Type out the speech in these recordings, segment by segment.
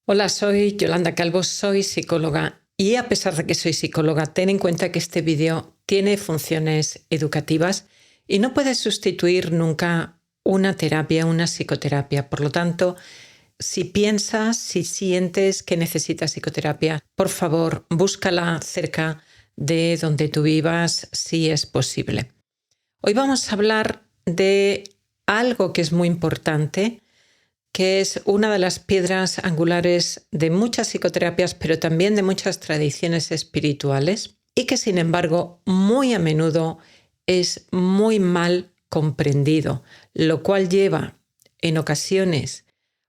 Hola, soy Yolanda Calvo, soy psicóloga y a pesar de que soy psicóloga, ten en cuenta que este vídeo tiene funciones educativas y no puede sustituir nunca una terapia, una psicoterapia. Por lo tanto, si piensas, si sientes que necesitas psicoterapia, por favor, búscala cerca de donde tú vivas si es posible. Hoy vamos a hablar de algo que es muy importante, que es una de las piedras angulares de muchas psicoterapias, pero también de muchas tradiciones espirituales, y que sin embargo muy a menudo es muy mal comprendido, lo cual lleva en ocasiones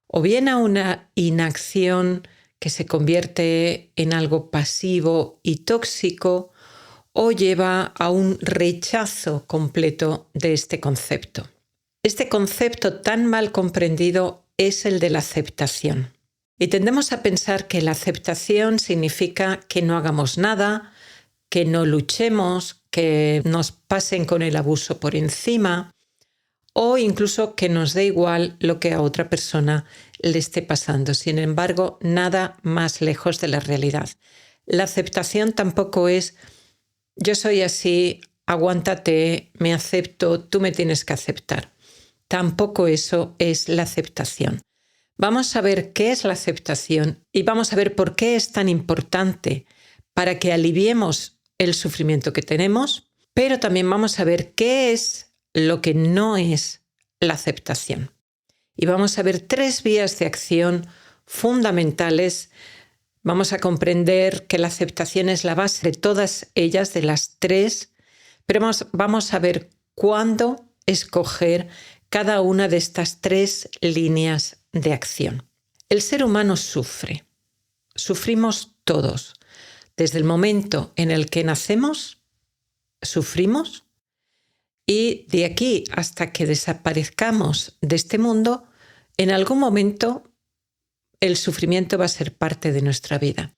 o bien a una inacción que se convierte en algo pasivo y tóxico, o lleva a un rechazo completo de este concepto. Este concepto tan mal comprendido es el de la aceptación. Y tendemos a pensar que la aceptación significa que no hagamos nada, que no luchemos, que nos pasen con el abuso por encima, o incluso que nos dé igual lo que a otra persona le esté pasando. Sin embargo, nada más lejos de la realidad. La aceptación tampoco es yo soy así, aguántate, me acepto, tú me tienes que aceptar. Tampoco eso es la aceptación. Vamos a ver qué es la aceptación y vamos a ver por qué es tan importante para que aliviemos el sufrimiento que tenemos, pero también vamos a ver qué es lo que no es la aceptación. Y vamos a ver 3 vías de acción fundamentales. Vamos a comprender que la aceptación es la base de todas ellas, de las 3, pero vamos a ver cuándo escoger cada una de estas 3 líneas de acción. El ser humano sufre. Sufrimos todos. Desde el momento en el que nacemos, sufrimos, y de aquí hasta que desaparezcamos de este mundo, en algún momento el sufrimiento va a ser parte de nuestra vida.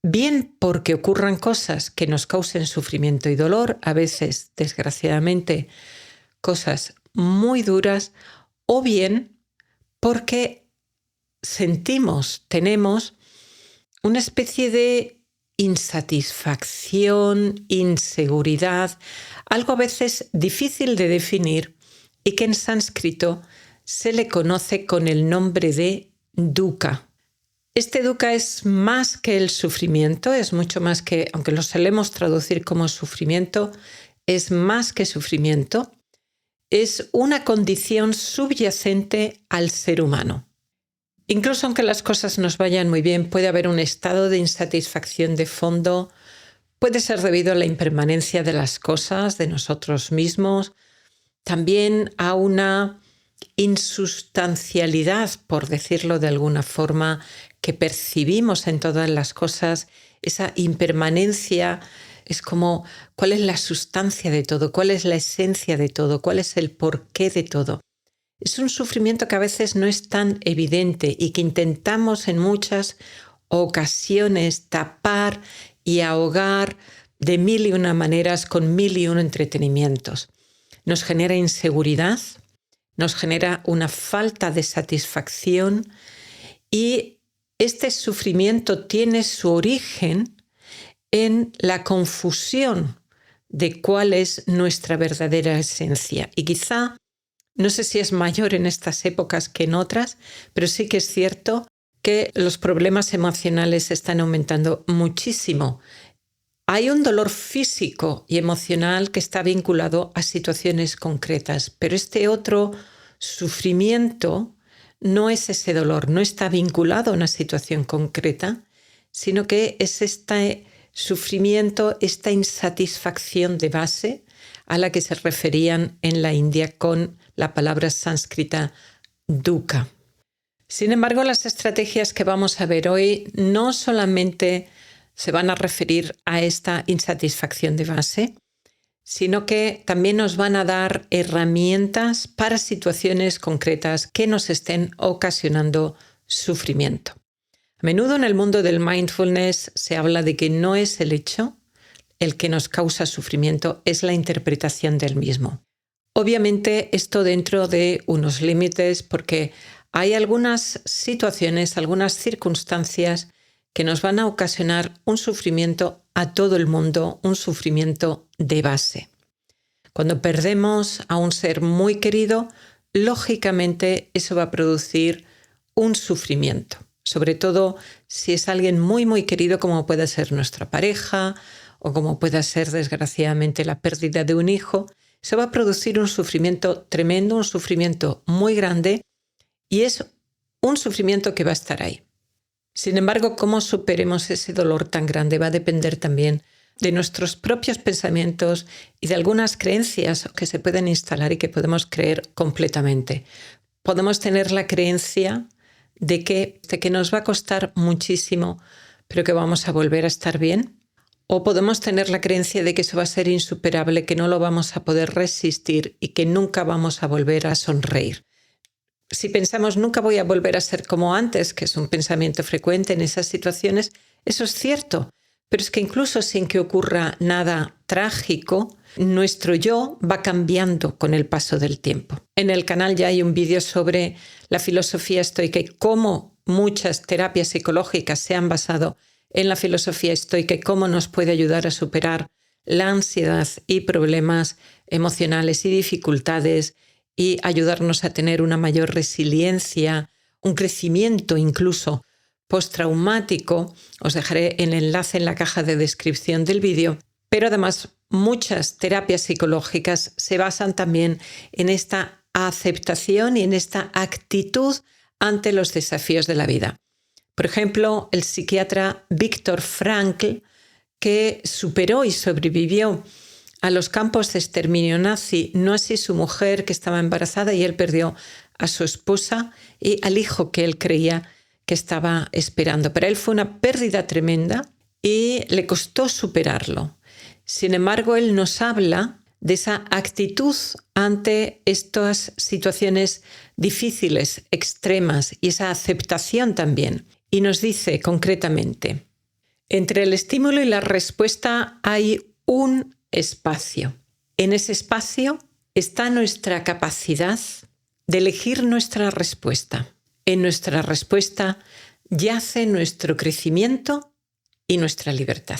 Bien porque ocurran cosas que nos causen sufrimiento y dolor, a veces, desgraciadamente, cosas muy duras, o bien porque tenemos una especie de insatisfacción, inseguridad, algo a veces difícil de definir y que en sánscrito se le conoce con el nombre de dukkha. Este dukkha es más que el sufrimiento, es mucho más que, aunque lo solemos traducir como sufrimiento, es más que sufrimiento, es una condición subyacente al ser humano. Incluso aunque las cosas nos vayan muy bien, puede haber un estado de insatisfacción de fondo, puede ser debido a la impermanencia de las cosas, de nosotros mismos, también a una insustancialidad, por decirlo de alguna forma, que percibimos en todas las cosas. Esa impermanencia es como cuál es la sustancia de todo, cuál es la esencia de todo, cuál es el porqué de todo. Es un sufrimiento que a veces no es tan evidente y que intentamos en muchas ocasiones tapar y ahogar de 1001 maneras con 1001 entretenimientos. Nos genera inseguridad, nos genera una falta de satisfacción y este sufrimiento tiene su origen en la confusión de cuál es nuestra verdadera esencia. Y quizá, no sé si es mayor en estas épocas que en otras, pero sí que es cierto que los problemas emocionales están aumentando muchísimo. Hay un dolor físico y emocional que está vinculado a situaciones concretas, pero este otro sufrimiento no es ese dolor, no está vinculado a una situación concreta, sino que es este sufrimiento, esta insatisfacción de base a la que se referían en la India con la palabra sánscrita dukkha. Sin embargo, las estrategias que vamos a ver hoy no solamente se van a referir a esta insatisfacción de base, sino que también nos van a dar herramientas para situaciones concretas que nos estén ocasionando sufrimiento. A menudo en el mundo del mindfulness se habla de que no es el hecho el que nos causa sufrimiento, es la interpretación del mismo. Obviamente esto dentro de unos límites, porque hay algunas situaciones, algunas circunstancias que nos van a ocasionar un sufrimiento a todo el mundo, un sufrimiento de base. Cuando perdemos a un ser muy querido, lógicamente eso va a producir un sufrimiento, sobre todo si es alguien muy muy querido, como puede ser nuestra pareja o como pueda ser desgraciadamente la pérdida de un hijo. Eso va a producir un sufrimiento tremendo, un sufrimiento muy grande, y es un sufrimiento que va a estar ahí. Sin embargo, cómo superemos ese dolor tan grande va a depender también de nuestros propios pensamientos y de algunas creencias que se pueden instalar y que podemos creer completamente. Podemos tener la creencia de que nos va a costar muchísimo, pero que vamos a volver a estar bien. O podemos tener la creencia de que eso va a ser insuperable, que no lo vamos a poder resistir y que nunca vamos a volver a sonreír. Si pensamos nunca voy a volver a ser como antes, que es un pensamiento frecuente en esas situaciones, eso es cierto. Pero es que incluso sin que ocurra nada trágico, nuestro yo va cambiando con el paso del tiempo. En el canal ya hay un vídeo sobre la filosofía estoica y cómo muchas terapias psicológicas se han basado en la filosofía estoica y cómo nos puede ayudar a superar la ansiedad y problemas emocionales y dificultades y ayudarnos a tener una mayor resiliencia, un crecimiento incluso postraumático. Os dejaré el enlace en la caja de descripción del vídeo. Pero además muchas terapias psicológicas se basan también en esta aceptación y en esta actitud ante los desafíos de la vida. Por ejemplo, el psiquiatra Viktor Frankl, que superó y sobrevivió a los campos de exterminio nazi, no así su mujer, que estaba embarazada, y él perdió a su esposa y al hijo que él creía que estaba esperando. Para él fue una pérdida tremenda y le costó superarlo. Sin embargo, él nos habla de esa actitud ante estas situaciones difíciles, extremas, y esa aceptación también. Y nos dice concretamente, entre el estímulo y la respuesta hay un espacio. En ese espacio está nuestra capacidad de elegir nuestra respuesta. En nuestra respuesta yace nuestro crecimiento y nuestra libertad.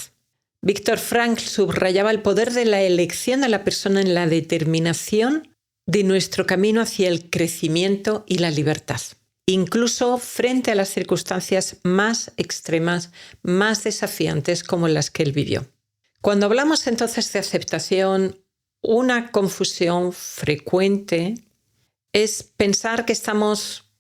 Viktor Frankl subrayaba el poder de la elección de la persona en la determinación de nuestro camino hacia el crecimiento y la libertad, incluso frente a las circunstancias más extremas, más desafiantes como las que él vivió. Cuando hablamos entonces de aceptación, una confusión frecuente es pensar que estamos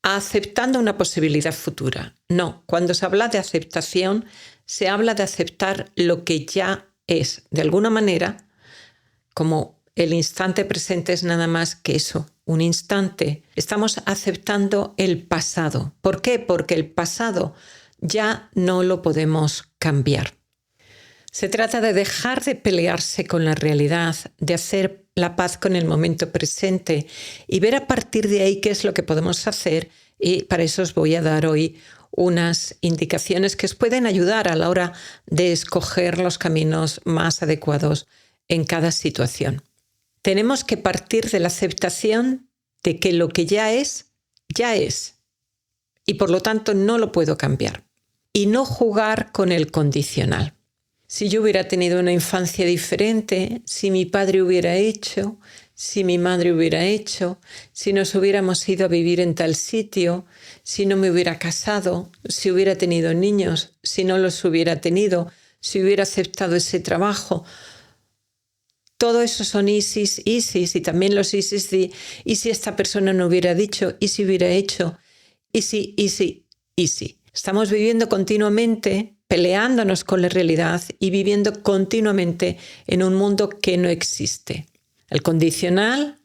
aceptando una posibilidad futura. No, cuando se habla de aceptación, se habla de aceptar lo que ya es. De alguna manera, como el instante presente es nada más que eso, un instante, estamos aceptando el pasado. ¿Por qué? Porque el pasado ya no lo podemos cambiar. Se trata de dejar de pelearse con la realidad, de hacer la paz con el momento presente y ver a partir de ahí qué es lo que podemos hacer, y para eso os voy a dar hoy unas indicaciones que os pueden ayudar a la hora de escoger los caminos más adecuados en cada situación. Tenemos que partir de la aceptación de que lo que ya es y por lo tanto no lo puedo cambiar, y no jugar con el condicional. Si yo hubiera tenido una infancia diferente, si mi padre hubiera hecho, si mi madre hubiera hecho, si nos hubiéramos ido a vivir en tal sitio, si no me hubiera casado, si hubiera tenido niños, si no los hubiera tenido, si hubiera aceptado ese trabajo. Todo eso son isis, y también los isis de y si esta persona no hubiera dicho, y si hubiera hecho, y si. Estamos viviendo continuamente, peleándonos con la realidad y viviendo continuamente en un mundo que no existe. El condicional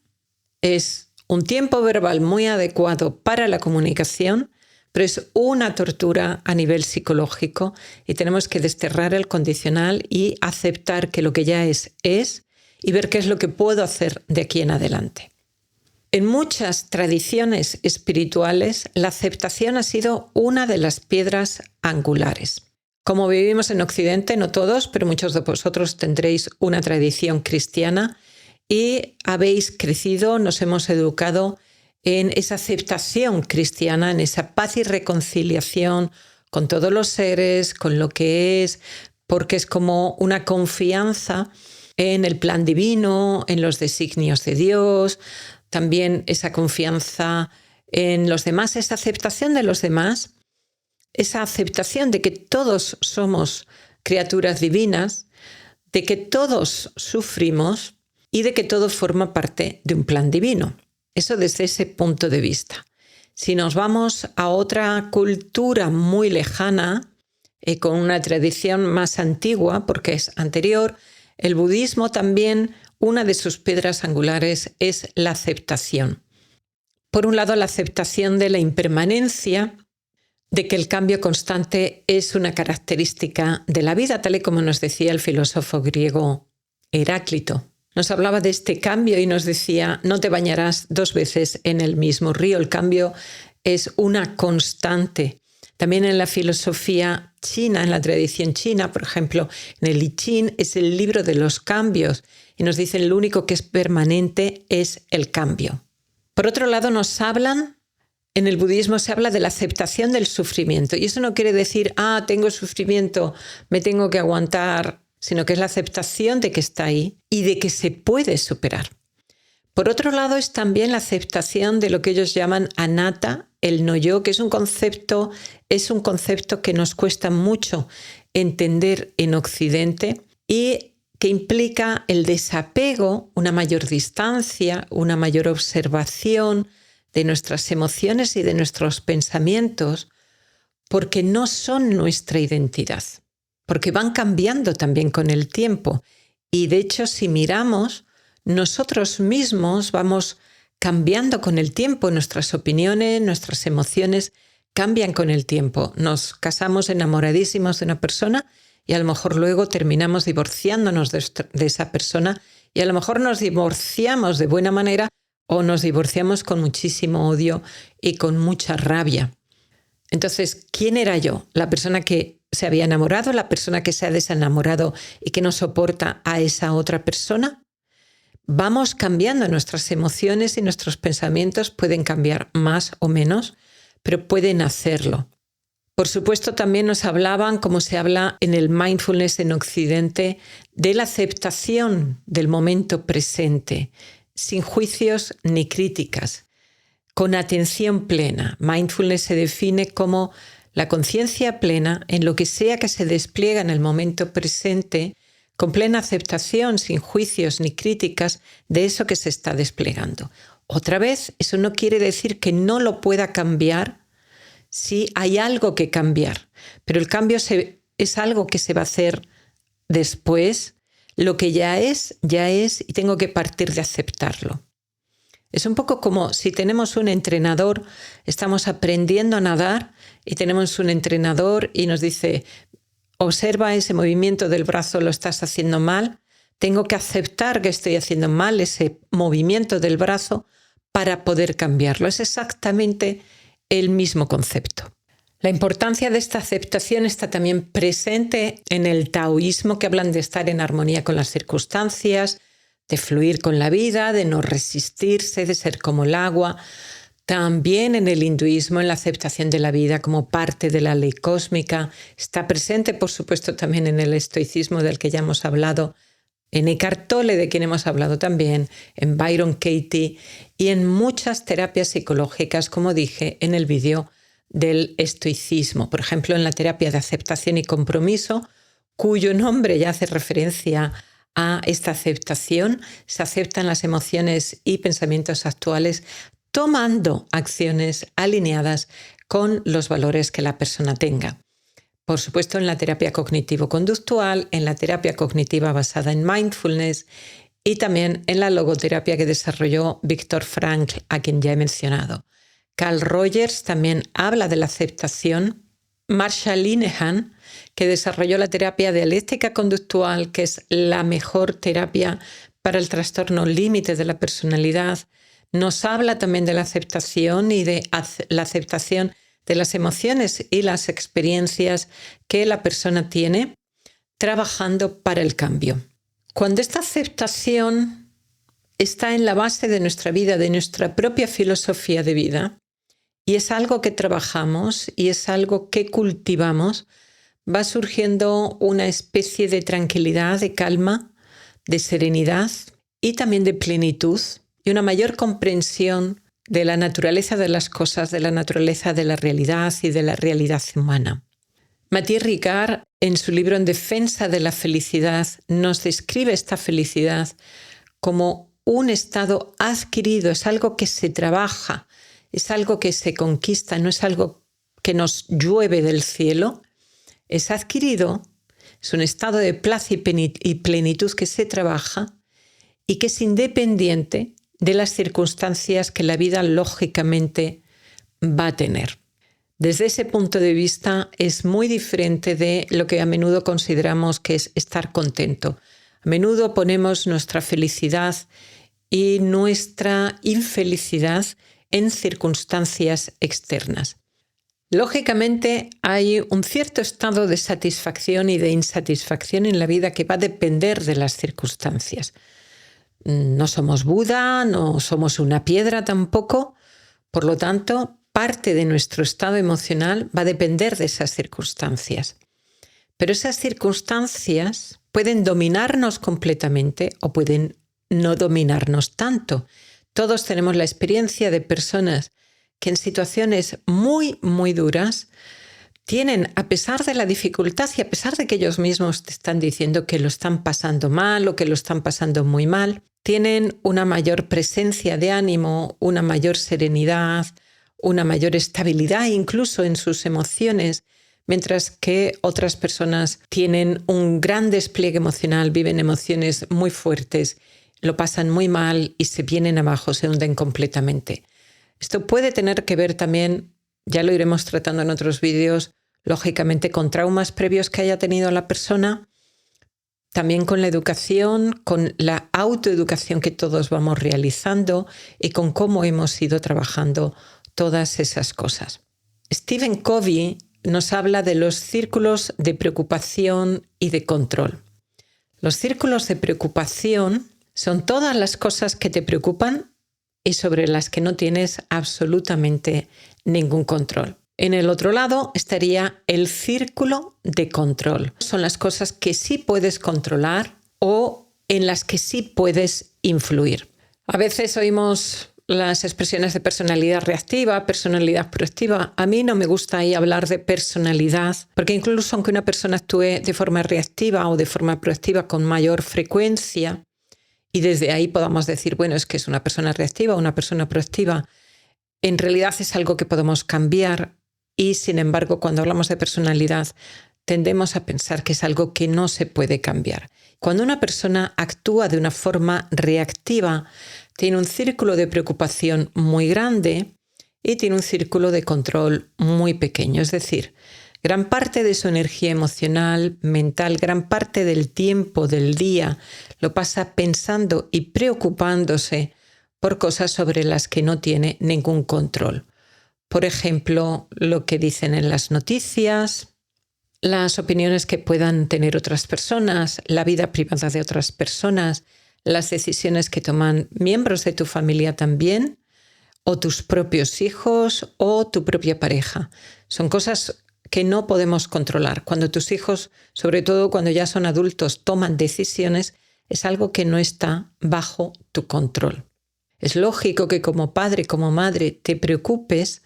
es un tiempo verbal muy adecuado para la comunicación, pero es una tortura a nivel psicológico, y tenemos que desterrar el condicional y aceptar que lo que ya es y ver qué es lo que puedo hacer de aquí en adelante. En muchas tradiciones espirituales, la aceptación ha sido una de las piedras angulares. Como vivimos en Occidente, no todos, pero muchos de vosotros tendréis una tradición cristiana y habéis crecido, nos hemos educado en esa aceptación cristiana, en esa paz y reconciliación con todos los seres, con lo que es, porque es como una confianza en el plan divino, en los designios de Dios, también esa confianza en los demás, esa aceptación de los demás, esa aceptación de que todos somos criaturas divinas, de que todos sufrimos y de que todo forma parte de un plan divino. Eso desde ese punto de vista. Si nos vamos a otra cultura muy lejana, con una tradición más antigua, porque es anterior, el budismo también, una de sus piedras angulares es la aceptación. Por un lado, la aceptación de la impermanencia, de que el cambio constante es una característica de la vida, tal y como nos decía el filósofo griego Heráclito. Nos hablaba de este cambio y nos decía, no te bañarás 2 veces en el mismo río. El cambio es una constante. También en la filosofía china, en la tradición china, por ejemplo, en el I Ching es el libro de los cambios y nos dicen lo único que es permanente es el cambio. Por otro lado, nos hablan, en el budismo se habla de la aceptación del sufrimiento y eso no quiere decir, tengo sufrimiento, me tengo que aguantar, sino que es la aceptación de que está ahí y de que se puede superar. Por otro lado, es también la aceptación de lo que ellos llaman anatta, el no yo, que es un concepto que nos cuesta mucho entender en Occidente y que implica el desapego, una mayor distancia, una mayor observación de nuestras emociones y de nuestros pensamientos, porque no son nuestra identidad, porque van cambiando también con el tiempo. Y de hecho, si miramos, nosotros mismos vamos cambiando con el tiempo, nuestras opiniones, nuestras emociones cambian con el tiempo. Nos casamos enamoradísimos de una persona y a lo mejor luego terminamos divorciándonos de esa persona y a lo mejor nos divorciamos de buena manera o nos divorciamos con muchísimo odio y con mucha rabia. Entonces, ¿quién era yo? ¿La persona que se había enamorado? ¿La persona que se ha desenamorado y que no soporta a esa otra persona? Vamos cambiando nuestras emociones y nuestros pensamientos pueden cambiar más o menos, pero pueden hacerlo. Por supuesto, también nos hablaban, como se habla en el mindfulness en Occidente, de la aceptación del momento presente, sin juicios ni críticas, con atención plena. Mindfulness se define como la conciencia plena en lo que sea que se despliega en el momento presente, con plena aceptación, sin juicios ni críticas de eso que se está desplegando. Otra vez, eso no quiere decir que no lo pueda cambiar si hay algo que cambiar, pero el cambio es algo que se va a hacer después. Lo que ya es y tengo que partir de aceptarlo. Es un poco como si tenemos un entrenador, estamos aprendiendo a nadar y tenemos un entrenador y nos dice, observa ese movimiento del brazo, lo estás haciendo mal, tengo que aceptar que estoy haciendo mal ese movimiento del brazo para poder cambiarlo. Es exactamente el mismo concepto. La importancia de esta aceptación está también presente en el taoísmo, que hablan de estar en armonía con las circunstancias, de fluir con la vida, de no resistirse, de ser como el agua. También en el hinduismo, en la aceptación de la vida como parte de la ley cósmica. Está presente, por supuesto, también en el estoicismo del que ya hemos hablado, en Eckhart Tolle, de quien hemos hablado también, en Byron Katie y en muchas terapias psicológicas, como dije en el vídeo del estoicismo. Por ejemplo, en la terapia de aceptación y compromiso, cuyo nombre ya hace referencia a esta aceptación, se aceptan las emociones y pensamientos actuales tomando acciones alineadas con los valores que la persona tenga. Por supuesto, en la terapia cognitivo-conductual, en la terapia cognitiva basada en mindfulness y también en la logoterapia que desarrolló Viktor Frankl, a quien ya he mencionado. Carl Rogers también habla de la aceptación. Marshall Linehan, que desarrolló la terapia dialéctica conductual, que es la mejor terapia para el trastorno límite de la personalidad, nos habla también de la aceptación y de la aceptación de las emociones y las experiencias que la persona tiene trabajando para el cambio. Cuando esta aceptación está en la base de nuestra vida, de nuestra propia filosofía de vida, y es algo que trabajamos y es algo que cultivamos, va surgiendo una especie de tranquilidad, de calma, de serenidad y también de plenitud y una mayor comprensión de la naturaleza de las cosas, de la naturaleza de la realidad y de la realidad humana. Matthieu Ricard, en su libro En defensa de la felicidad, nos describe esta felicidad como un estado adquirido, es algo que se trabaja, es algo que se conquista, no es algo que nos llueve del cielo, es adquirido, es un estado de placer y plenitud que se trabaja y que es independiente de las circunstancias que la vida lógicamente va a tener. Desde ese punto de vista es muy diferente de lo que a menudo consideramos que es estar contento. A menudo ponemos nuestra felicidad y nuestra infelicidad en circunstancias externas. Lógicamente hay un cierto estado de satisfacción y de insatisfacción en la vida que va a depender de las circunstancias. No somos Buda, no somos una piedra tampoco, por lo tanto, parte de nuestro estado emocional va a depender de esas circunstancias. Pero esas circunstancias pueden dominarnos completamente o pueden no dominarnos tanto. Todos tenemos la experiencia de personas que en situaciones muy, muy duras tienen, a pesar de la dificultad y a pesar de que ellos mismos te están diciendo que lo están pasando mal o que lo están pasando muy mal, tienen una mayor presencia de ánimo, una mayor serenidad, una mayor estabilidad incluso en sus emociones, mientras que otras personas tienen un gran despliegue emocional, viven emociones muy fuertes, lo pasan muy mal y se vienen abajo, se hunden completamente. Esto puede tener que ver también, ya lo iremos tratando en otros vídeos, lógicamente con traumas previos que haya tenido la persona, también con la educación, con la autoeducación que todos vamos realizando y con cómo hemos ido trabajando todas esas cosas. Stephen Covey nos habla de los círculos de preocupación y de control. Los círculos de preocupación son todas las cosas que te preocupan y sobre las que no tienes absolutamente ningún control. En el otro lado estaría el círculo de control. Son las cosas que sí puedes controlar o en las que sí puedes influir. A veces oímos las expresiones de personalidad reactiva, personalidad proactiva. A mí no me gusta ahí hablar de personalidad, porque incluso aunque una persona actúe de forma reactiva o de forma proactiva con mayor frecuencia, y desde ahí podamos decir, bueno, es que es una persona reactiva o una persona proactiva, en realidad es algo que podemos cambiar y, sin embargo, cuando hablamos de personalidad, tendemos a pensar que es algo que no se puede cambiar. Cuando una persona actúa de una forma reactiva, tiene un círculo de preocupación muy grande y tiene un círculo de control muy pequeño. Es decir, gran parte de su energía emocional, mental, gran parte del tiempo del día lo pasa pensando y preocupándose por cosas sobre las que no tiene ningún control. Por ejemplo, lo que dicen en las noticias, las opiniones que puedan tener otras personas, la vida privada de otras personas, las decisiones que toman miembros de tu familia también, o tus propios hijos o tu propia pareja. Son cosas que no podemos controlar. Cuando tus hijos, sobre todo cuando ya son adultos, toman decisiones, es algo que no está bajo tu control. Es lógico que como padre, como madre, te preocupes,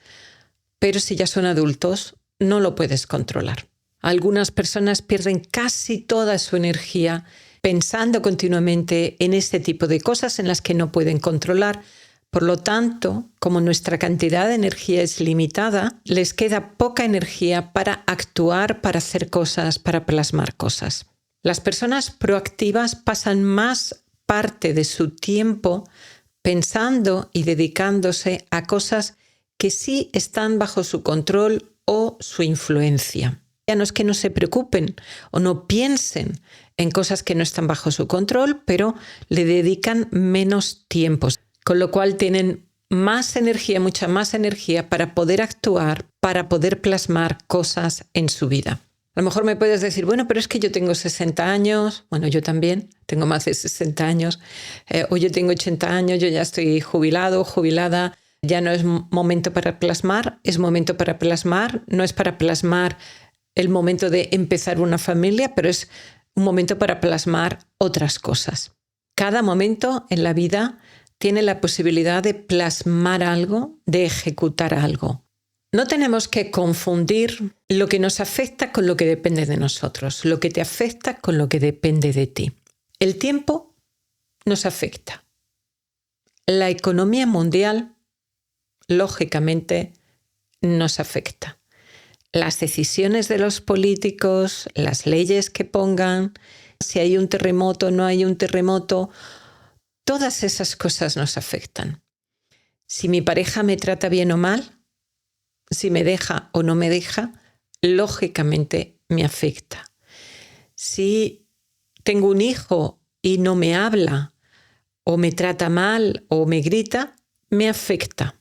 pero si ya son adultos, no lo puedes controlar. Algunas personas pierden casi toda su energía pensando continuamente en este tipo de cosas en las que no pueden controlar. Por lo tanto, como nuestra cantidad de energía es limitada, les queda poca energía para actuar, para hacer cosas, para plasmar cosas. Las personas proactivas pasan más parte de su tiempo pensando y dedicándose a cosas que sí están bajo su control o su influencia. Ya no es que no se preocupen o no piensen en cosas que no están bajo su control, pero le dedican menos tiempo, con lo cual tienen más energía, mucha más energía para poder actuar, para poder plasmar cosas en su vida. A lo mejor me puedes decir, bueno, pero es que yo tengo 60 años, bueno, yo también tengo más de 60 años, o yo tengo 80 años, yo ya estoy jubilado, jubilada, ya no es momento para plasmar, es momento para plasmar, no es para plasmar el momento de empezar una familia, pero es un momento para plasmar otras cosas. Cada momento en la vida tiene la posibilidad de plasmar algo, de ejecutar algo. No tenemos que confundir lo que nos afecta con lo que depende de nosotros, lo que te afecta con lo que depende de ti. El tiempo nos afecta. La economía mundial, lógicamente, nos afecta. Las decisiones de los políticos, las leyes que pongan, si hay un terremoto o no hay un terremoto, todas esas cosas nos afectan. Si mi pareja me trata bien o mal, si me deja o no me deja, lógicamente me afecta. Si tengo un hijo y no me habla, o me trata mal, o me grita, me afecta.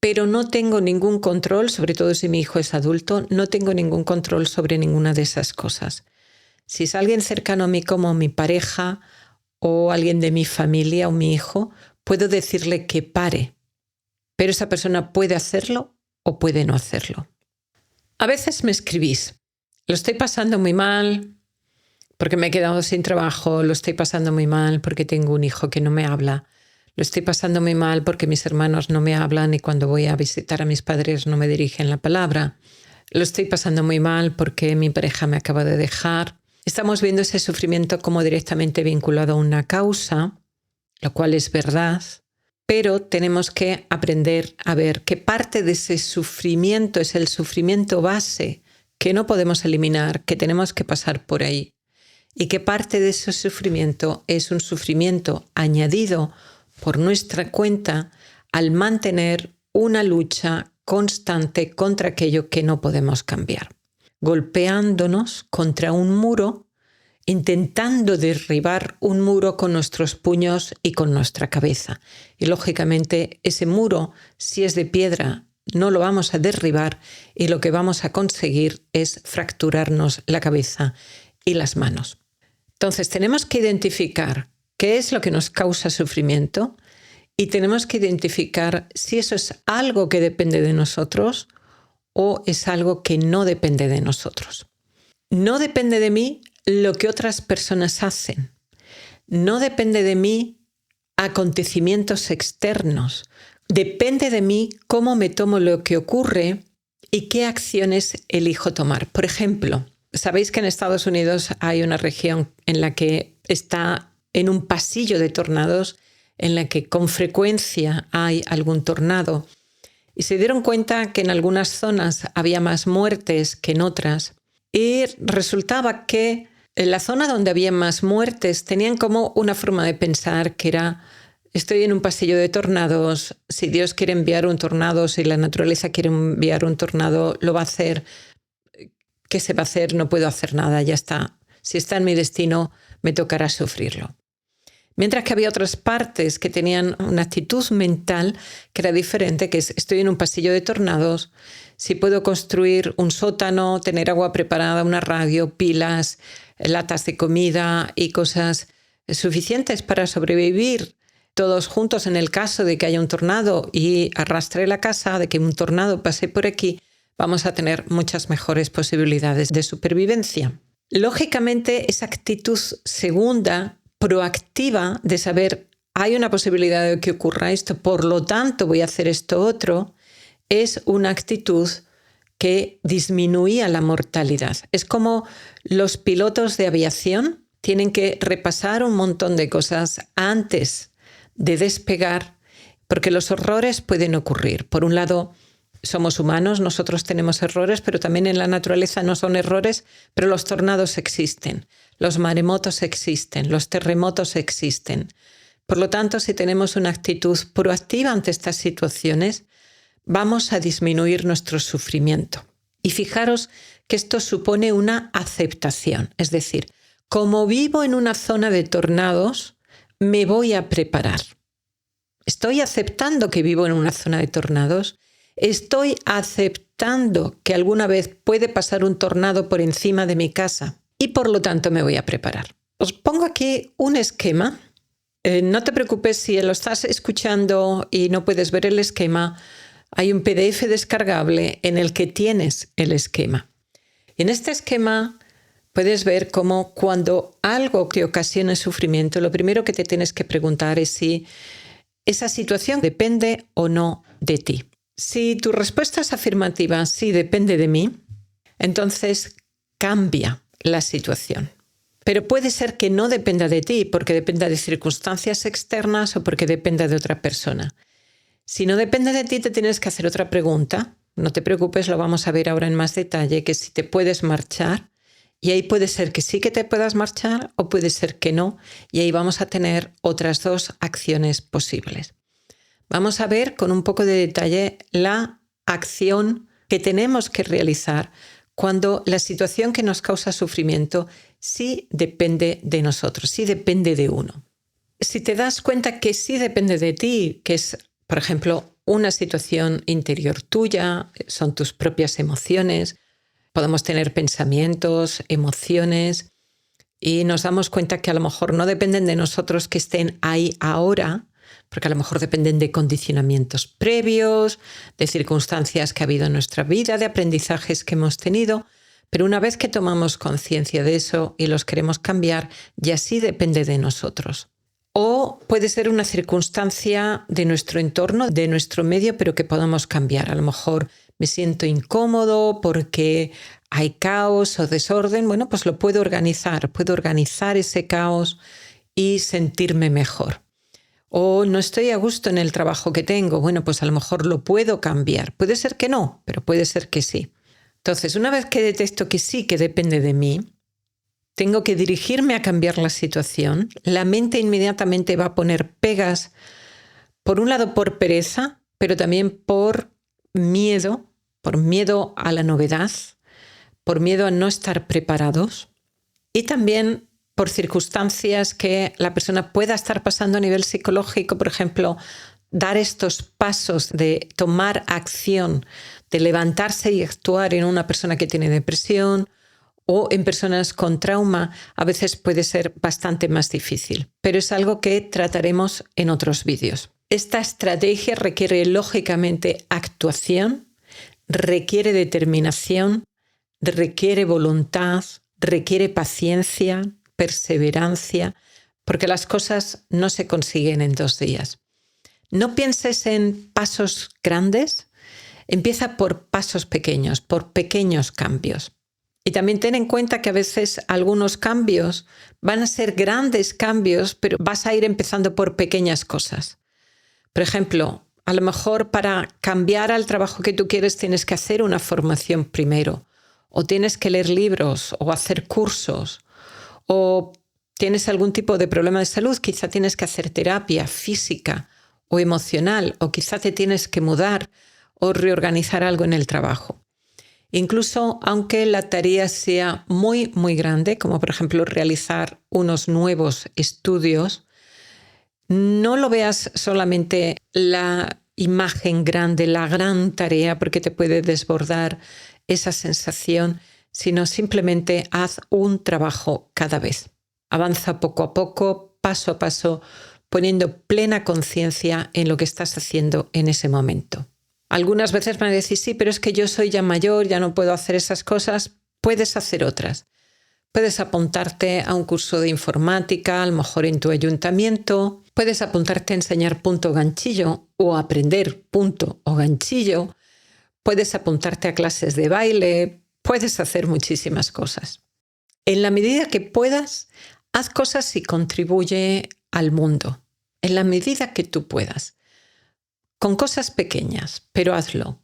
Pero no tengo ningún control, sobre todo si mi hijo es adulto, no tengo ningún control sobre ninguna de esas cosas. Si es alguien cercano a mí como mi pareja o alguien de mi familia o mi hijo, puedo decirle que pare. Pero esa persona puede hacerlo o puede no hacerlo. A veces me escribís, lo estoy pasando muy mal porque me he quedado sin trabajo, lo estoy pasando muy mal porque tengo un hijo que no me habla, lo estoy pasando muy mal porque mis hermanos no me hablan y cuando voy a visitar a mis padres no me dirigen la palabra, lo estoy pasando muy mal porque mi pareja me acaba de dejar. Estamos viendo ese sufrimiento como directamente vinculado a una causa, lo cual es verdad, pero tenemos que aprender a ver qué parte de ese sufrimiento es el sufrimiento base que no podemos eliminar, que tenemos que pasar por ahí, y qué parte de ese sufrimiento es un sufrimiento añadido por nuestra cuenta al mantener una lucha constante contra aquello que no podemos cambiar, golpeándonos contra un muro, intentando derribar un muro con nuestros puños y con nuestra cabeza. Y lógicamente ese muro, si es de piedra, no lo vamos a derribar y lo que vamos a conseguir es fracturarnos la cabeza y las manos. Entonces tenemos que identificar qué es lo que nos causa sufrimiento y tenemos que identificar si eso es algo que depende de nosotros o es algo que no depende de nosotros. No depende de mí lo que otras personas hacen. No depende de mí acontecimientos externos. Depende de mí cómo me tomo lo que ocurre y qué acciones elijo tomar. Por ejemplo, sabéis que en Estados Unidos hay una región en la que está en un pasillo de tornados, en la que con frecuencia hay algún tornado. Y se dieron cuenta que en algunas zonas había más muertes que en otras. Y resultaba que en la zona donde había más muertes tenían como una forma de pensar que era: estoy en un pasillo de tornados, si Dios quiere enviar un tornado, si la naturaleza quiere enviar un tornado, lo va a hacer. ¿Qué se va a hacer? No puedo hacer nada, ya está. Si está en mi destino, me tocará sufrirlo. Mientras que había otras partes que tenían una actitud mental que era diferente, que es: estoy en un pasillo de tornados, si puedo construir un sótano, tener agua preparada, una radio, pilas, latas de comida y cosas suficientes para sobrevivir todos juntos en el caso de que haya un tornado y arrastre la casa, de que un tornado pase por aquí, vamos a tener muchas mejores posibilidades de supervivencia. Lógicamente, esa actitud segunda, proactiva, de saber hay una posibilidad de que ocurra esto, por lo tanto voy a hacer esto otro, es una actitud que disminuía la mortalidad. Es como los pilotos de aviación tienen que repasar un montón de cosas antes de despegar, porque los errores pueden ocurrir. Por un lado, somos humanos, nosotros tenemos errores, pero también en la naturaleza no son errores, pero los tornados existen, los maremotos existen, los terremotos existen. Por lo tanto, si tenemos una actitud proactiva ante estas situaciones, vamos a disminuir nuestro sufrimiento. Y fijaros que esto supone una aceptación, es decir, como vivo en una zona de tornados, me voy a preparar. Estoy aceptando que vivo en una zona de tornados, Estoy aceptando que alguna vez puede pasar un tornado por encima de mi casa y por lo tanto me voy a preparar. Os pongo aquí un esquema. No te preocupes si lo estás escuchando y no puedes ver el esquema. Hay un PDF descargable en el que tienes el esquema. En este esquema puedes ver cómo cuando algo te ocasiona sufrimiento, lo primero que te tienes que preguntar es si esa situación depende o no de ti. Si tu respuesta es afirmativa, sí depende de mí, entonces cambia la situación. Pero puede ser que no dependa de ti, porque dependa de circunstancias externas o porque dependa de otra persona. Si no depende de ti, te tienes que hacer otra pregunta. No te preocupes, lo vamos a ver ahora en más detalle, que si te puedes marchar. Y ahí puede ser que sí que te puedas marchar o puede ser que no. Y ahí vamos a tener otras dos acciones posibles. Vamos a ver con un poco de detalle la acción que tenemos que realizar cuando la situación que nos causa sufrimiento sí depende de nosotros, sí depende de uno. Si te das cuenta que sí depende de ti, que es, por ejemplo, una situación interior tuya, son tus propias emociones, podemos tener pensamientos, emociones, y nos damos cuenta que a lo mejor no dependen de nosotros que estén ahí ahora, porque a lo mejor dependen de condicionamientos previos, de circunstancias que ha habido en nuestra vida, de aprendizajes que hemos tenido, pero una vez que tomamos conciencia de eso y los queremos cambiar, ya sí depende de nosotros. O puede ser una circunstancia de nuestro entorno, de nuestro medio, pero que podamos cambiar. A lo mejor me siento incómodo porque hay caos o desorden. Bueno, pues lo puedo organizar ese caos y sentirme mejor. O no estoy a gusto en el trabajo que tengo. Bueno, pues a lo mejor lo puedo cambiar. Puede ser que no, pero puede ser que sí. Entonces, una vez que detecto que sí, que depende de mí, tengo que dirigirme a cambiar la situación. La mente inmediatamente va a poner pegas, por un lado por pereza, pero también por miedo a la novedad, por miedo a no estar preparados y también por circunstancias que la persona pueda estar pasando a nivel psicológico, por ejemplo, dar estos pasos de tomar acción, de levantarse y actuar en una persona que tiene depresión o en personas con trauma, a veces puede ser bastante más difícil, pero es algo que trataremos en otros vídeos. Esta estrategia requiere lógicamente actuación, requiere determinación, requiere voluntad, requiere paciencia, perseverancia, porque las cosas no se consiguen en 2 días. No pienses en pasos grandes, empieza por pasos pequeños, por pequeños cambios. Y también ten en cuenta que a veces algunos cambios van a ser grandes cambios, pero vas a ir empezando por pequeñas cosas. Por ejemplo, a lo mejor para cambiar al trabajo que tú quieres tienes que hacer una formación primero, o tienes que leer libros, o hacer cursos, o tienes algún tipo de problema de salud, quizá tienes que hacer terapia física o emocional, o quizá te tienes que mudar o reorganizar algo en el trabajo. Incluso aunque la tarea sea muy, muy grande, como por ejemplo realizar unos nuevos estudios, no lo veas solamente la imagen grande, la gran tarea, porque te puede desbordar esa sensación, sino simplemente haz un trabajo cada vez. Avanza poco a poco, paso a paso, poniendo plena conciencia en lo que estás haciendo en ese momento. Algunas veces me decís, sí, pero es que yo soy ya mayor, ya no puedo hacer esas cosas. Puedes hacer otras. Puedes apuntarte a un curso de informática, a lo mejor en tu ayuntamiento. Puedes apuntarte a enseñar punto o ganchillo o aprender punto o ganchillo. Puedes apuntarte a clases de baile. Puedes hacer muchísimas cosas. En la medida que puedas, haz cosas y contribuye al mundo. En la medida que tú puedas. Con cosas pequeñas, pero hazlo.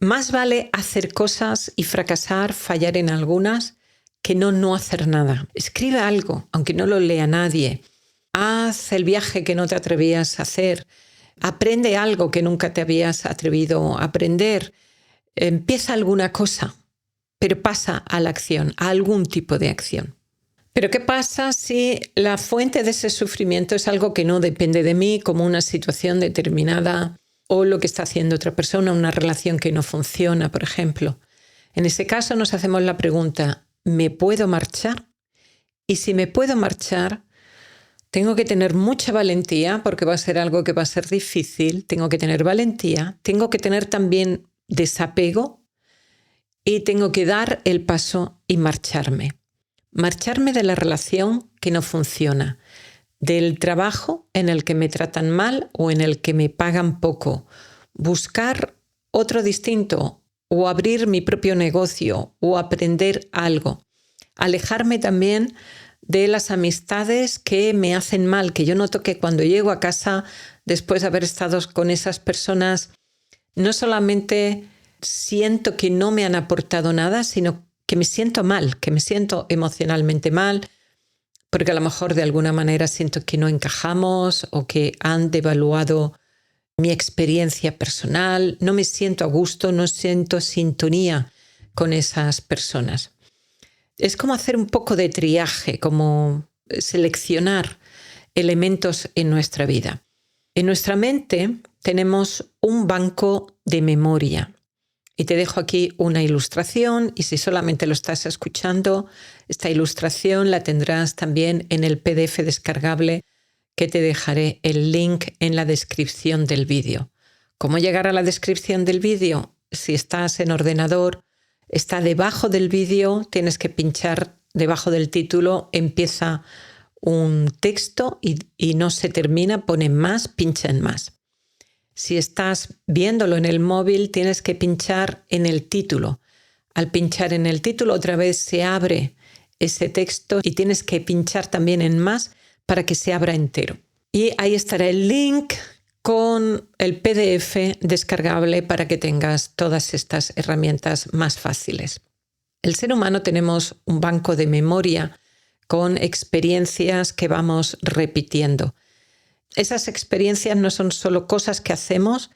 Más vale hacer cosas y fracasar, fallar en algunas, que no hacer nada. Escribe algo, aunque no lo lea nadie. Haz el viaje que no te atrevías a hacer. Aprende algo que nunca te habías atrevido a aprender. Empieza alguna cosa, pero pasa a la acción, a algún tipo de acción. Pero ¿qué pasa si la fuente de ese sufrimiento es algo que no depende de mí, como una situación determinada o lo que está haciendo otra persona, una relación que no funciona, por ejemplo. En ese caso nos hacemos la pregunta, ¿me puedo marchar? Y si me puedo marchar, tengo que tener mucha valentía porque va a ser algo que va a ser difícil. Tengo que tener valentía, tengo que tener también desapego y tengo que dar el paso y marcharme. Marcharme de la relación que no funciona, del trabajo en el que me tratan mal o en el que me pagan poco, buscar otro distinto o abrir mi propio negocio o aprender algo. Alejarme también de las amistades que me hacen mal, que yo noto que cuando llego a casa, después de haber estado con esas personas, no solamente siento que no me han aportado nada, sino que me siento mal, que me siento emocionalmente mal, porque a lo mejor de alguna manera siento que no encajamos o que han devaluado mi experiencia personal, no me siento a gusto, no siento sintonía con esas personas. Es como hacer un poco de triaje, como seleccionar elementos en nuestra vida. En nuestra mente tenemos un banco de memoria. Y te dejo aquí una ilustración y si solamente lo estás escuchando, esta ilustración la tendrás también en el PDF descargable que te dejaré el link en la descripción del vídeo. ¿Cómo llegar a la descripción del vídeo? Si estás en ordenador, está debajo del vídeo, tienes que pinchar debajo del título, empieza un texto y no se termina, pone más, pincha en más. Si estás viéndolo en el móvil, tienes que pinchar en el título. Al pinchar en el título, otra vez se abre ese texto y tienes que pinchar también en más para que se abra entero. Y ahí estará el link con el PDF descargable para que tengas todas estas herramientas más fáciles. El ser humano tenemos un banco de memoria con experiencias que vamos repitiendo. Esas experiencias no son solo cosas que hacemos,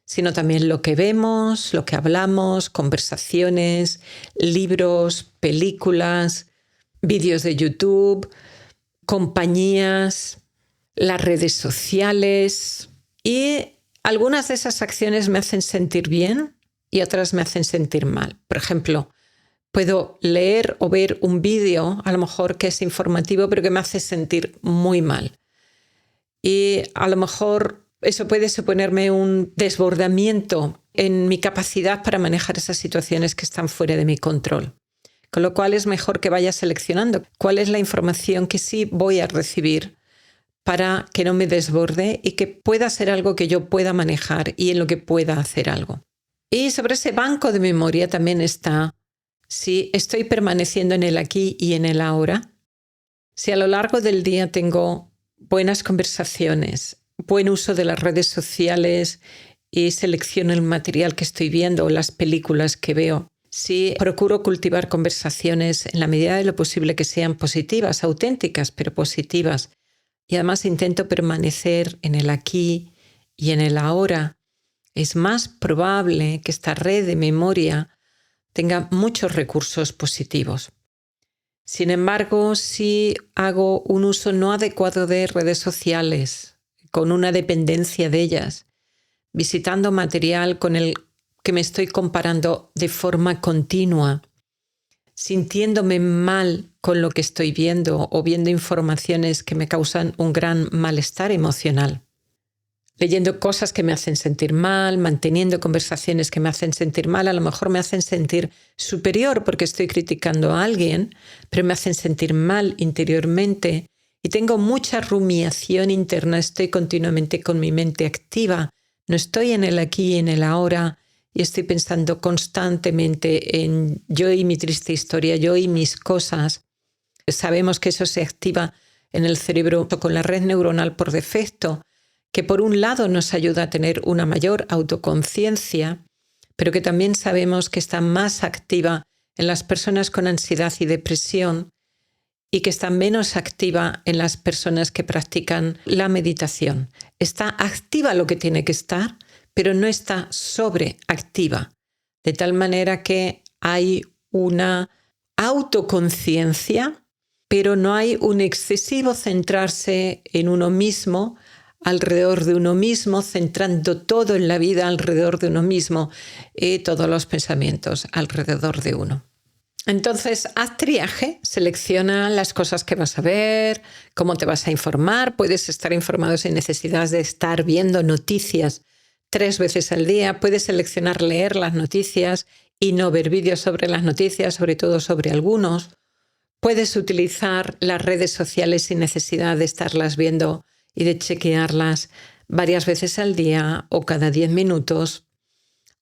sino también lo que vemos, lo que hablamos, conversaciones, libros, películas, vídeos de YouTube, compañías, las redes sociales. Y algunas de esas acciones me hacen sentir bien y otras me hacen sentir mal. Por ejemplo, puedo leer o ver un vídeo, a lo mejor que es informativo, pero que me hace sentir muy mal. Y a lo mejor eso puede suponerme un desbordamiento en mi capacidad para manejar esas situaciones que están fuera de mi control. Con lo cual es mejor que vaya seleccionando cuál es la información que sí voy a recibir para que no me desborde y que pueda ser algo que yo pueda manejar y en lo que pueda hacer algo. Y sobre ese banco de memoria también está si estoy permaneciendo en el aquí y en el ahora, si a lo largo del día tengo buenas conversaciones, buen uso de las redes sociales y selecciono el material que estoy viendo o las películas que veo. Si procuro cultivar conversaciones en la medida de lo posible que sean positivas, auténticas, pero positivas. Y además intento permanecer en el aquí y en el ahora. Es más probable que esta red de memoria tenga muchos recursos positivos. Sin embargo, si hago un uso no adecuado de redes sociales, con una dependencia de ellas, visitando material con el que me estoy comparando de forma continua, sintiéndome mal con lo que estoy viendo o viendo informaciones que me causan un gran malestar emocional, leyendo cosas que me hacen sentir mal, manteniendo conversaciones que me hacen sentir mal, a lo mejor me hacen sentir superior porque estoy criticando a alguien, pero me hacen sentir mal interiormente y tengo mucha rumiación interna, estoy continuamente con mi mente activa, no estoy en el aquí y en el ahora y estoy pensando constantemente en yo y mi triste historia, yo y mis cosas. Sabemos que eso se activa en el cerebro con la red neuronal por defecto, que por un lado nos ayuda a tener una mayor autoconciencia, pero que también sabemos que está más activa en las personas con ansiedad y depresión y que está menos activa en las personas que practican la meditación. Está activa lo que tiene que estar, pero no está sobreactiva, de tal manera que hay una autoconciencia, pero no hay un excesivo centrarse en uno mismo alrededor de uno mismo, centrando todo en la vida alrededor de uno mismo y todos los pensamientos alrededor de uno. Entonces, haz triaje, selecciona las cosas que vas a ver, cómo te vas a informar. Puedes estar informado sin necesidad de estar viendo noticias 3 veces al día. Puedes seleccionar leer las noticias y no ver vídeos sobre las noticias, sobre todo sobre algunos. Puedes utilizar las redes sociales sin necesidad de estarlas viendo y de chequearlas varias veces al día o cada 10 minutos,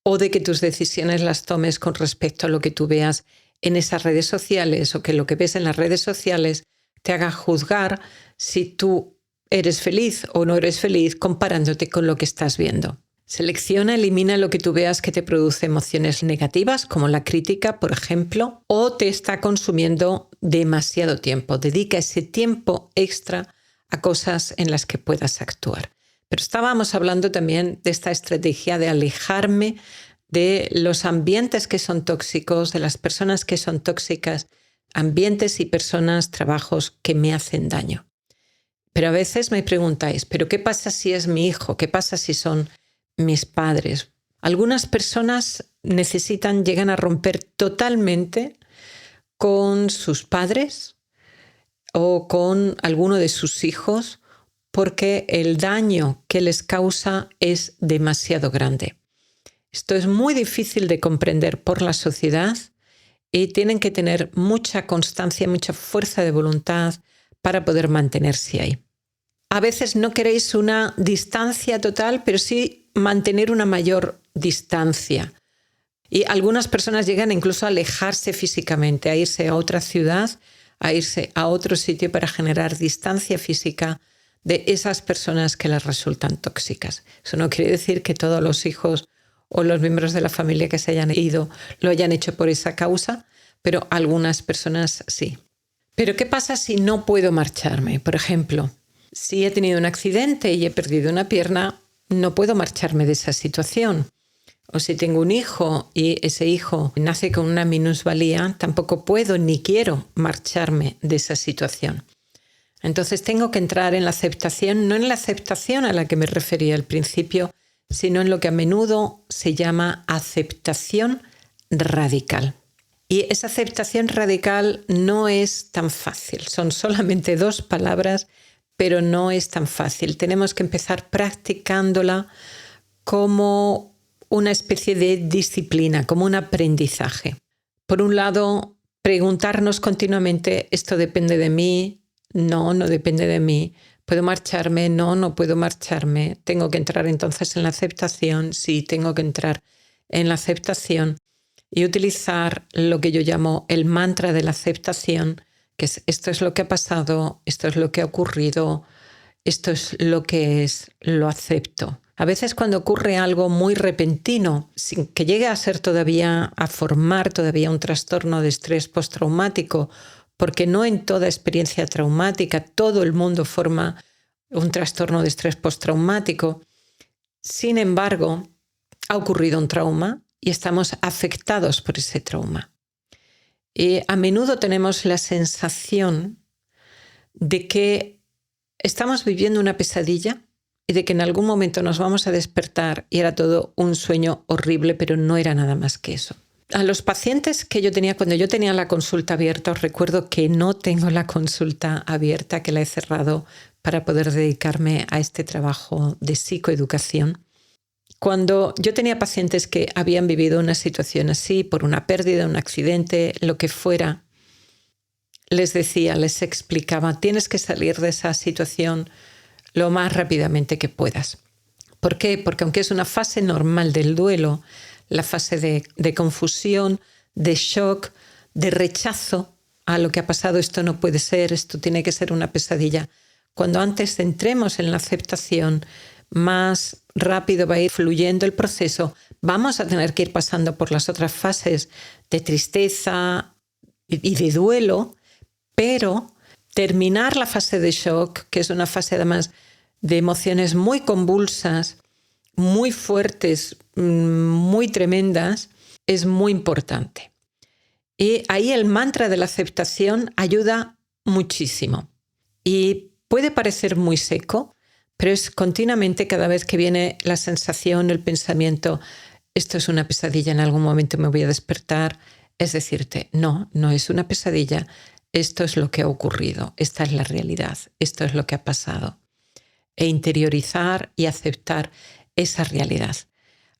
o de que tus decisiones las tomes con respecto a lo que tú veas en esas redes sociales o que lo que ves en las redes sociales te haga juzgar si tú eres feliz o no eres feliz comparándote con lo que estás viendo. Selecciona, elimina lo que tú veas que te produce emociones negativas, como la crítica, por ejemplo, o te está consumiendo demasiado tiempo. Dedica ese tiempo extra a cosas en las que puedas actuar. Pero estábamos hablando también de esta estrategia de alejarme de los ambientes que son tóxicos, de las personas que son tóxicas, ambientes y personas, trabajos que me hacen daño. Pero a veces me preguntáis, ¿pero qué pasa si es mi hijo? ¿Qué pasa si son mis padres? Algunas personas llegan a romper totalmente con sus padres o con alguno de sus hijos porque el daño que les causa es demasiado grande. Esto es muy difícil de comprender por la sociedad y tienen que tener mucha constancia, mucha fuerza de voluntad para poder mantenerse ahí. A veces no queréis una distancia total, pero sí mantener una mayor distancia. Y algunas personas llegan incluso a alejarse físicamente, a irse a otra ciudad, a irse a otro sitio para generar distancia física de esas personas que les resultan tóxicas. Eso no quiere decir que todos los hijos o los miembros de la familia que se hayan ido lo hayan hecho por esa causa, pero algunas personas sí. Pero ¿qué pasa si no puedo marcharme? Por ejemplo, si he tenido un accidente y he perdido una pierna, no puedo marcharme de esa situación. O si tengo un hijo y ese hijo nace con una minusvalía, tampoco puedo ni quiero marcharme de esa situación. Entonces tengo que entrar en la aceptación, no en la aceptación a la que me refería al principio, sino en lo que a menudo se llama aceptación radical. Y esa aceptación radical no es tan fácil. Son solamente 2 palabras, pero no es tan fácil. Tenemos que empezar practicándola como una especie de disciplina, como un aprendizaje. Por un lado, preguntarnos continuamente, ¿esto depende de mí? No, no depende de mí. ¿Puedo marcharme? No, no puedo marcharme. ¿Tengo que entrar entonces en la aceptación? Sí, tengo que entrar en la aceptación y utilizar lo que yo llamo el mantra de la aceptación, que es esto es lo que ha pasado, esto es lo que ha ocurrido, esto es lo que es, lo acepto. A veces cuando ocurre algo muy repentino, sin que llegue a ser todavía, a formar todavía un trastorno de estrés postraumático, porque no en toda experiencia traumática todo el mundo forma un trastorno de estrés postraumático. Sin embargo, ha ocurrido un trauma y estamos afectados por ese trauma. Y a menudo tenemos la sensación de que estamos viviendo una pesadilla y de que en algún momento nos vamos a despertar y era todo un sueño horrible, pero no era nada más que eso. A los pacientes que yo tenía, cuando yo tenía la consulta abierta, os recuerdo que no tengo la consulta abierta, que la he cerrado para poder dedicarme a este trabajo de psicoeducación. Cuando yo tenía pacientes que habían vivido una situación así, por una pérdida, un accidente, lo que fuera, les decía, les explicaba, tienes que salir de esa situación lo más rápidamente que puedas. ¿Por qué? Porque aunque es una fase normal del duelo, la fase de confusión, de shock, de rechazo a lo que ha pasado, esto no puede ser, esto tiene que ser una pesadilla. Cuando antes entremos en la aceptación, más rápido va a ir fluyendo el proceso, vamos a tener que ir pasando por las otras fases de tristeza y de duelo, pero terminar la fase de shock, que es una fase además de emociones muy convulsas, muy fuertes, muy tremendas, es muy importante. Y ahí el mantra de la aceptación ayuda muchísimo. Y puede parecer muy seco, Pero es continuamente, cada vez que viene la sensación, el pensamiento, esto es una pesadilla, en algún momento me voy a despertar, es decirte, no, no es una pesadilla, esto es lo que ha ocurrido, esta es la realidad, esto es lo que ha pasado. E interiorizar y aceptar esa realidad.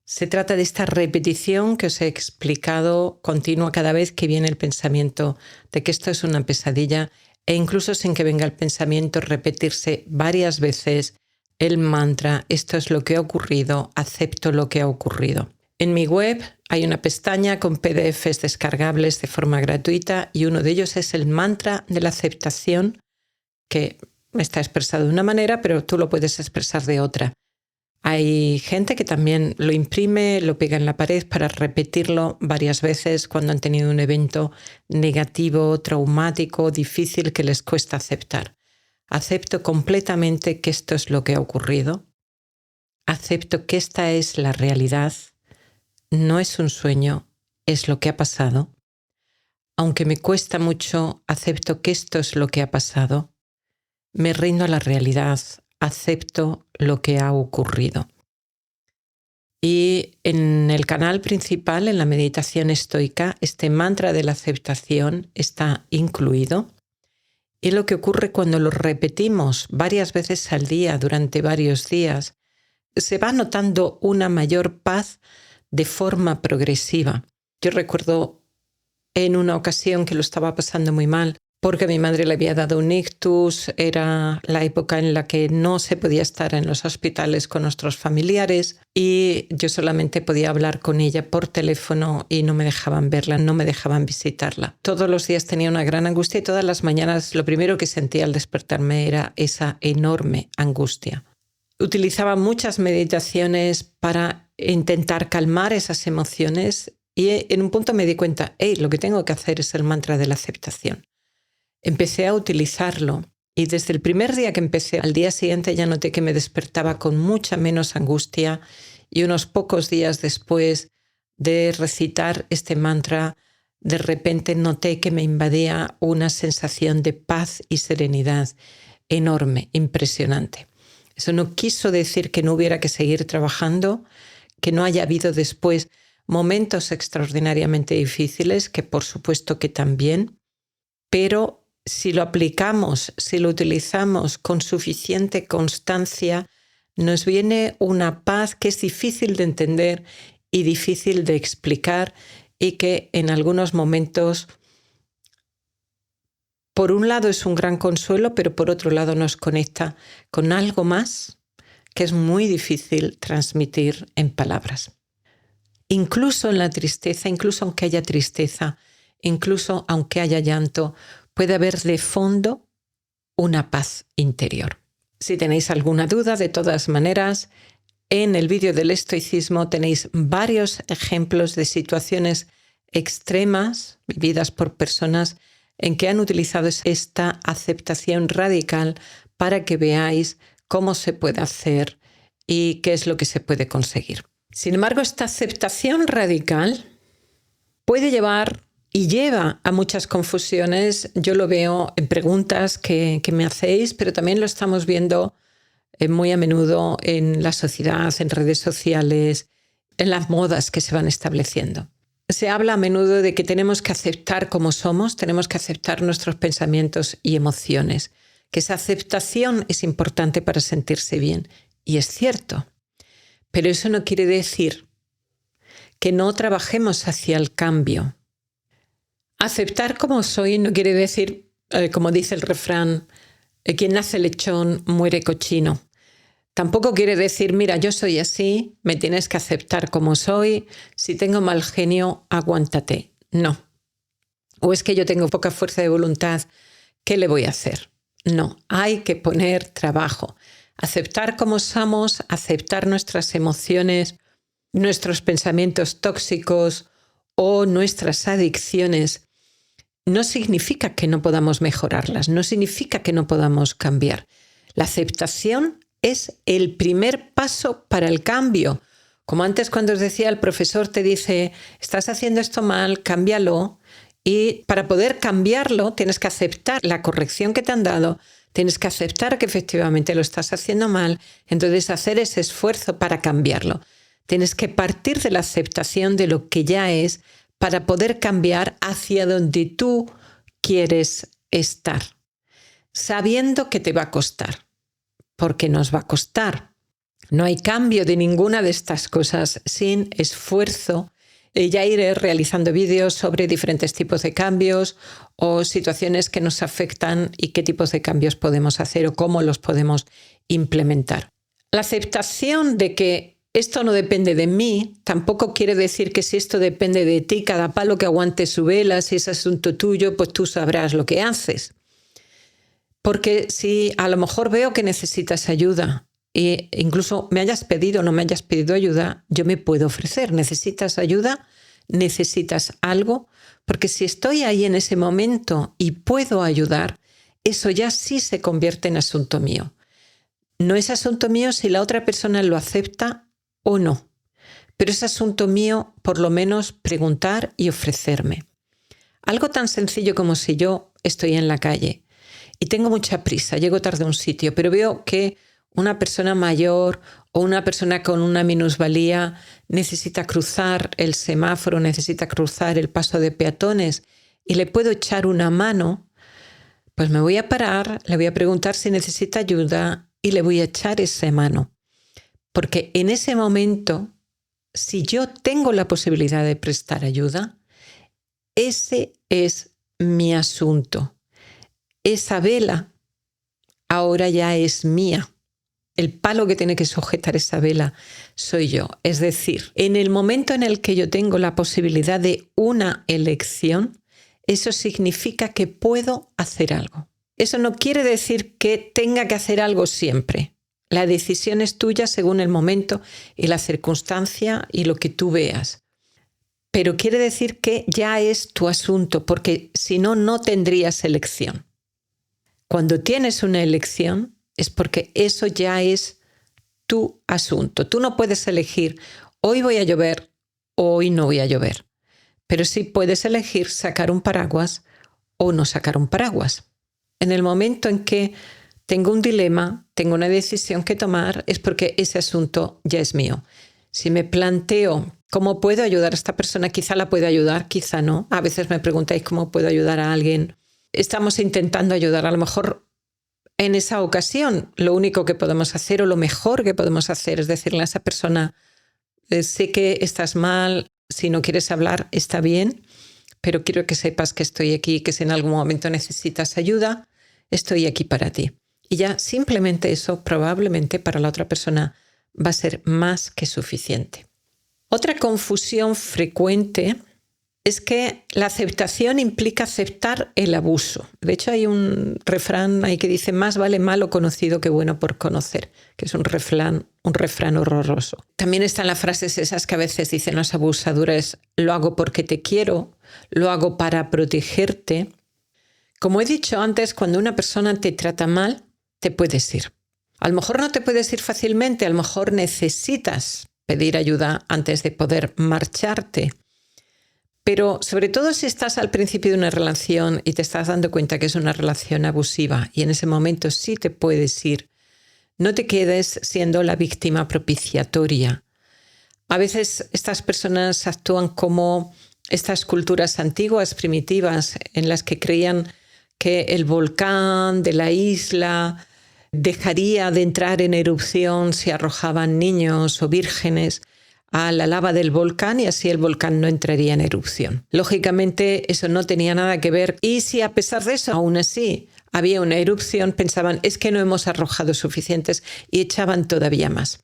Se trata de esta repetición que os he explicado continua cada vez que viene el pensamiento de que esto es una pesadilla, e incluso sin que venga el pensamiento, repetirse varias veces el mantra, esto es lo que ha ocurrido, acepto lo que ha ocurrido. En mi web hay una pestaña con PDFs descargables de forma gratuita y uno de ellos es el mantra de la aceptación, que está expresado de una manera, pero tú lo puedes expresar de otra. Hay gente que también lo imprime, lo pega en la pared para repetirlo varias veces cuando han tenido un evento negativo, traumático, difícil que les cuesta aceptar. Acepto completamente que esto es lo que ha ocurrido. Acepto que esta es la realidad. No es un sueño, es lo que ha pasado. Aunque me cuesta mucho, acepto que esto es lo que ha pasado. Me rindo a la realidad, acepto lo que ha ocurrido. Y en el canal principal, en la meditación estoica, este mantra de la aceptación está incluido. Y lo que ocurre cuando lo repetimos varias veces al día durante varios días, se va notando una mayor paz de forma progresiva. Yo recuerdo en una ocasión que lo estaba pasando muy mal porque mi madre le había dado un ictus, era la época en la que no se podía estar en los hospitales con nuestros familiares y yo solamente podía hablar con ella por teléfono y no me dejaban verla, no me dejaban visitarla. Todos los días tenía una gran angustia y todas las mañanas lo primero que sentía al despertarme era esa enorme angustia. Utilizaba muchas meditaciones para intentar calmar esas emociones y en un punto me di cuenta, lo que tengo que hacer es el mantra de la aceptación. Empecé a utilizarlo y desde el primer día que empecé, al día siguiente ya noté que me despertaba con mucha menos angustia y unos pocos días después de recitar este mantra, de repente noté que me invadía una sensación de paz y serenidad enorme, impresionante. Eso no quiso decir que no hubiera que seguir trabajando, que no haya habido después momentos extraordinariamente difíciles, que por supuesto que también, pero si lo aplicamos, si lo utilizamos con suficiente constancia, nos viene una paz que es difícil de entender y difícil de explicar y que en algunos momentos, por un lado es un gran consuelo, pero por otro lado nos conecta con algo más que es muy difícil transmitir en palabras. Incluso en la tristeza, incluso aunque haya tristeza, incluso aunque haya llanto, puede haber de fondo una paz interior. Si tenéis alguna duda, de todas maneras, en el vídeo del estoicismo tenéis varios ejemplos de situaciones extremas vividas por personas en que han utilizado esta aceptación radical para que veáis cómo se puede hacer y qué es lo que se puede conseguir. Sin embargo, esta aceptación radical puede llevar y lleva a muchas confusiones. Yo lo veo en preguntas que me hacéis, pero también lo estamos viendo muy a menudo en la sociedad, en redes sociales, en las modas que se van estableciendo. Se habla a menudo de que tenemos que aceptar como somos, tenemos que aceptar nuestros pensamientos y emociones, que esa aceptación es importante para sentirse bien. Y es cierto, pero eso no quiere decir que no trabajemos hacia el cambio. Aceptar como soy no quiere decir, como dice el refrán, quien nace lechón muere cochino. Tampoco quiere decir, mira, yo soy así, me tienes que aceptar como soy, si tengo mal genio, aguántate. No. O es que yo tengo poca fuerza de voluntad, ¿qué le voy a hacer? No, hay que poner trabajo. Aceptar como somos, aceptar nuestras emociones, nuestros pensamientos tóxicos o nuestras adicciones, no significa que no podamos mejorarlas, no significa que no podamos cambiar. La aceptación es el primer paso para el cambio. Como antes cuando os decía, el profesor te dice, estás haciendo esto mal, cámbialo. Y para poder cambiarlo tienes que aceptar la corrección que te han dado, Tienes que aceptar que efectivamente lo estás haciendo mal, entonces hacer ese esfuerzo para cambiarlo. Tienes que partir de la aceptación de lo que ya es para poder cambiar hacia donde tú quieres estar, sabiendo que te va a costar, porque nos va a costar. No hay cambio de ninguna de estas cosas sin esfuerzo. Ya iré realizando vídeos sobre diferentes tipos de cambios o situaciones que nos afectan y qué tipos de cambios podemos hacer o cómo los podemos implementar. La aceptación de que esto no depende de mí tampoco quiere decir que si esto depende de ti, cada palo que aguante su vela, si es asunto tuyo, pues tú sabrás lo que haces. Porque si a lo mejor veo que necesitas ayuda e incluso me hayas pedido o no me hayas pedido ayuda, yo me puedo ofrecer. ¿Necesitas ayuda? ¿Necesitas algo? Porque si estoy ahí en ese momento y puedo ayudar, eso ya sí se convierte en asunto mío. No es asunto mío si la otra persona lo acepta o no, pero es asunto mío por lo menos preguntar y ofrecerme. Algo tan sencillo como si yo estoy en la calle y tengo mucha prisa, llego tarde a un sitio, pero veo que una persona mayor o una persona con una minusvalía necesita cruzar el semáforo, necesita cruzar el paso de peatones y le puedo echar una mano, pues me voy a parar, le voy a preguntar si necesita ayuda y le voy a echar esa mano. Porque en ese momento, si yo tengo la posibilidad de prestar ayuda, ese es mi asunto. Esa vela ahora ya es mía. El palo que tiene que sujetar esa vela soy yo. Es decir, en el momento en el que yo tengo la posibilidad de una elección, eso significa que puedo hacer algo. Eso no quiere decir que tenga que hacer algo siempre. La decisión es tuya según el momento y la circunstancia y lo que tú veas. Pero quiere decir que ya es tu asunto, porque si no, no tendrías elección. Cuando tienes una elección es porque eso ya es tu asunto. Tú no puedes elegir hoy voy a llover o hoy no voy a llover. Pero sí puedes elegir sacar un paraguas o no sacar un paraguas. En el momento en que tengo un dilema, tengo una decisión que tomar, es porque ese asunto ya es mío. Si me planteo cómo puedo ayudar a esta persona, quizá la puedo ayudar, quizá no. A veces me preguntáis cómo puedo ayudar a alguien. Estamos intentando ayudar. A lo mejor en esa ocasión lo único que podemos hacer o lo mejor que podemos hacer es decirle a esa persona, sé que estás mal, si no quieres hablar está bien, pero quiero que sepas que estoy aquí, que si en algún momento necesitas ayuda, estoy aquí para ti. Y ya simplemente eso probablemente para la otra persona va a ser más que suficiente. Otra confusión frecuente es que la aceptación implica aceptar el abuso. De hecho, hay un refrán ahí que dice más vale malo conocido que bueno por conocer, que es un refrán horroroso. También están las frases esas que a veces dicen los abusadores, lo hago porque te quiero, lo hago para protegerte. Como he dicho antes, cuando una persona te trata mal, te puedes ir. A lo mejor no te puedes ir fácilmente, a lo mejor necesitas pedir ayuda antes de poder marcharte. Pero sobre todo si estás al principio de una relación y te estás dando cuenta que es una relación abusiva y en ese momento sí te puedes ir, no te quedes siendo la víctima propiciatoria. A veces estas personas actúan como estas culturas antiguas, primitivas, en las que creían que el volcán de la isla dejaría de entrar en erupción si arrojaban niños o vírgenes a la lava del volcán y así el volcán no entraría en erupción. Lógicamente eso no tenía nada que ver y si a pesar de eso aún así había una erupción, pensaban es que no hemos arrojado suficientes y echaban todavía más.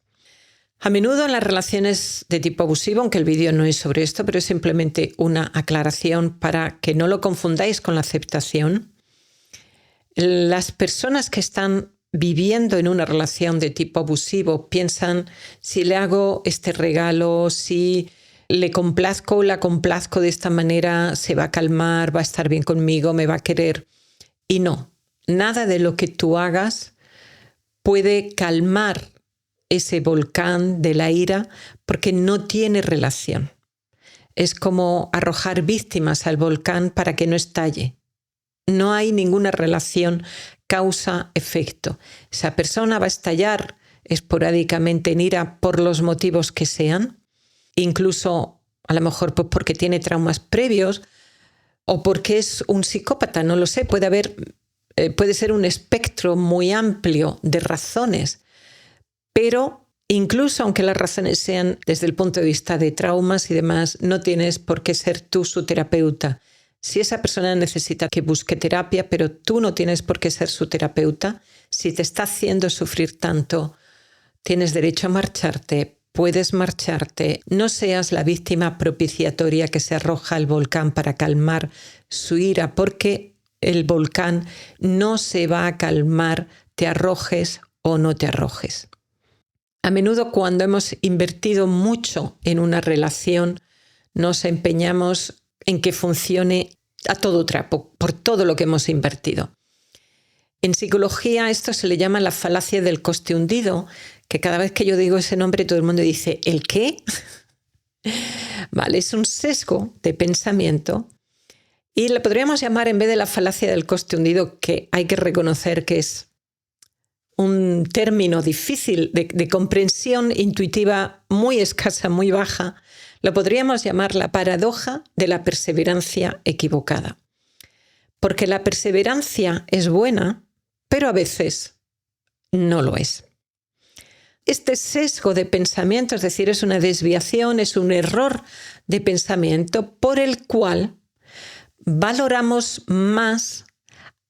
A menudo en las relaciones de tipo abusivo, aunque el vídeo no es sobre esto, pero es simplemente una aclaración para que no lo confundáis con la aceptación, las personas que están viviendo en una relación de tipo abusivo piensan si le hago este regalo, si le complazco o la complazco de esta manera, se va a calmar, va a estar bien conmigo, me va a querer. Y no, nada de lo que tú hagas puede calmar ese volcán de la ira porque no tiene relación. Es como arrojar víctimas al volcán para que no estalle. No hay ninguna relación causa-efecto. Esa persona va a estallar esporádicamente en ira por los motivos que sean, incluso a lo mejor pues porque tiene traumas previos o porque es un psicópata, no lo sé. Puede ser un espectro muy amplio de razones, pero incluso aunque las razones sean desde el punto de vista de traumas y demás, no tienes por qué ser tú su terapeuta. Si esa persona necesita que busque terapia, pero tú no tienes por qué ser su terapeuta, si te está haciendo sufrir tanto, tienes derecho a marcharte, puedes marcharte. No seas la víctima propiciatoria que se arroja al volcán para calmar su ira, porque el volcán no se va a calmar, te arrojes o no te arrojes. A menudo cuando hemos invertido mucho en una relación, nos empeñamos en que funcione a todo trapo, por todo lo que hemos invertido. En psicología esto se le llama la falacia del coste hundido, que cada vez que yo digo ese nombre todo el mundo dice, ¿el qué? Vale, es un sesgo de pensamiento y le podríamos llamar, en vez de la falacia del coste hundido, que hay que reconocer que es un término difícil de comprensión intuitiva muy escasa, muy baja, lo podríamos llamar la paradoja de la perseverancia equivocada. Porque la perseverancia es buena, pero a veces no lo es. Este sesgo de pensamiento, es decir, es una desviación, es un error de pensamiento por el cual valoramos más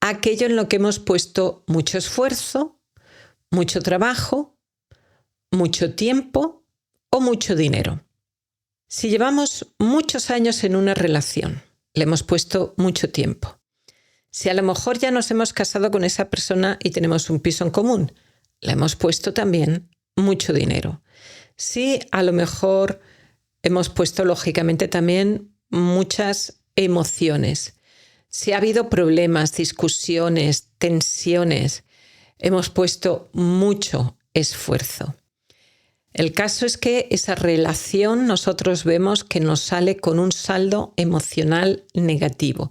aquello en lo que hemos puesto mucho esfuerzo, mucho trabajo, mucho tiempo o mucho dinero. Si llevamos muchos años en una relación, le hemos puesto mucho tiempo. Si a lo mejor ya nos hemos casado con esa persona y tenemos un piso en común, le hemos puesto también mucho dinero. Si a lo mejor hemos puesto, lógicamente, también muchas emociones. Si ha habido problemas, discusiones, tensiones, hemos puesto mucho esfuerzo. El caso es que esa relación nosotros vemos que nos sale con un saldo emocional negativo.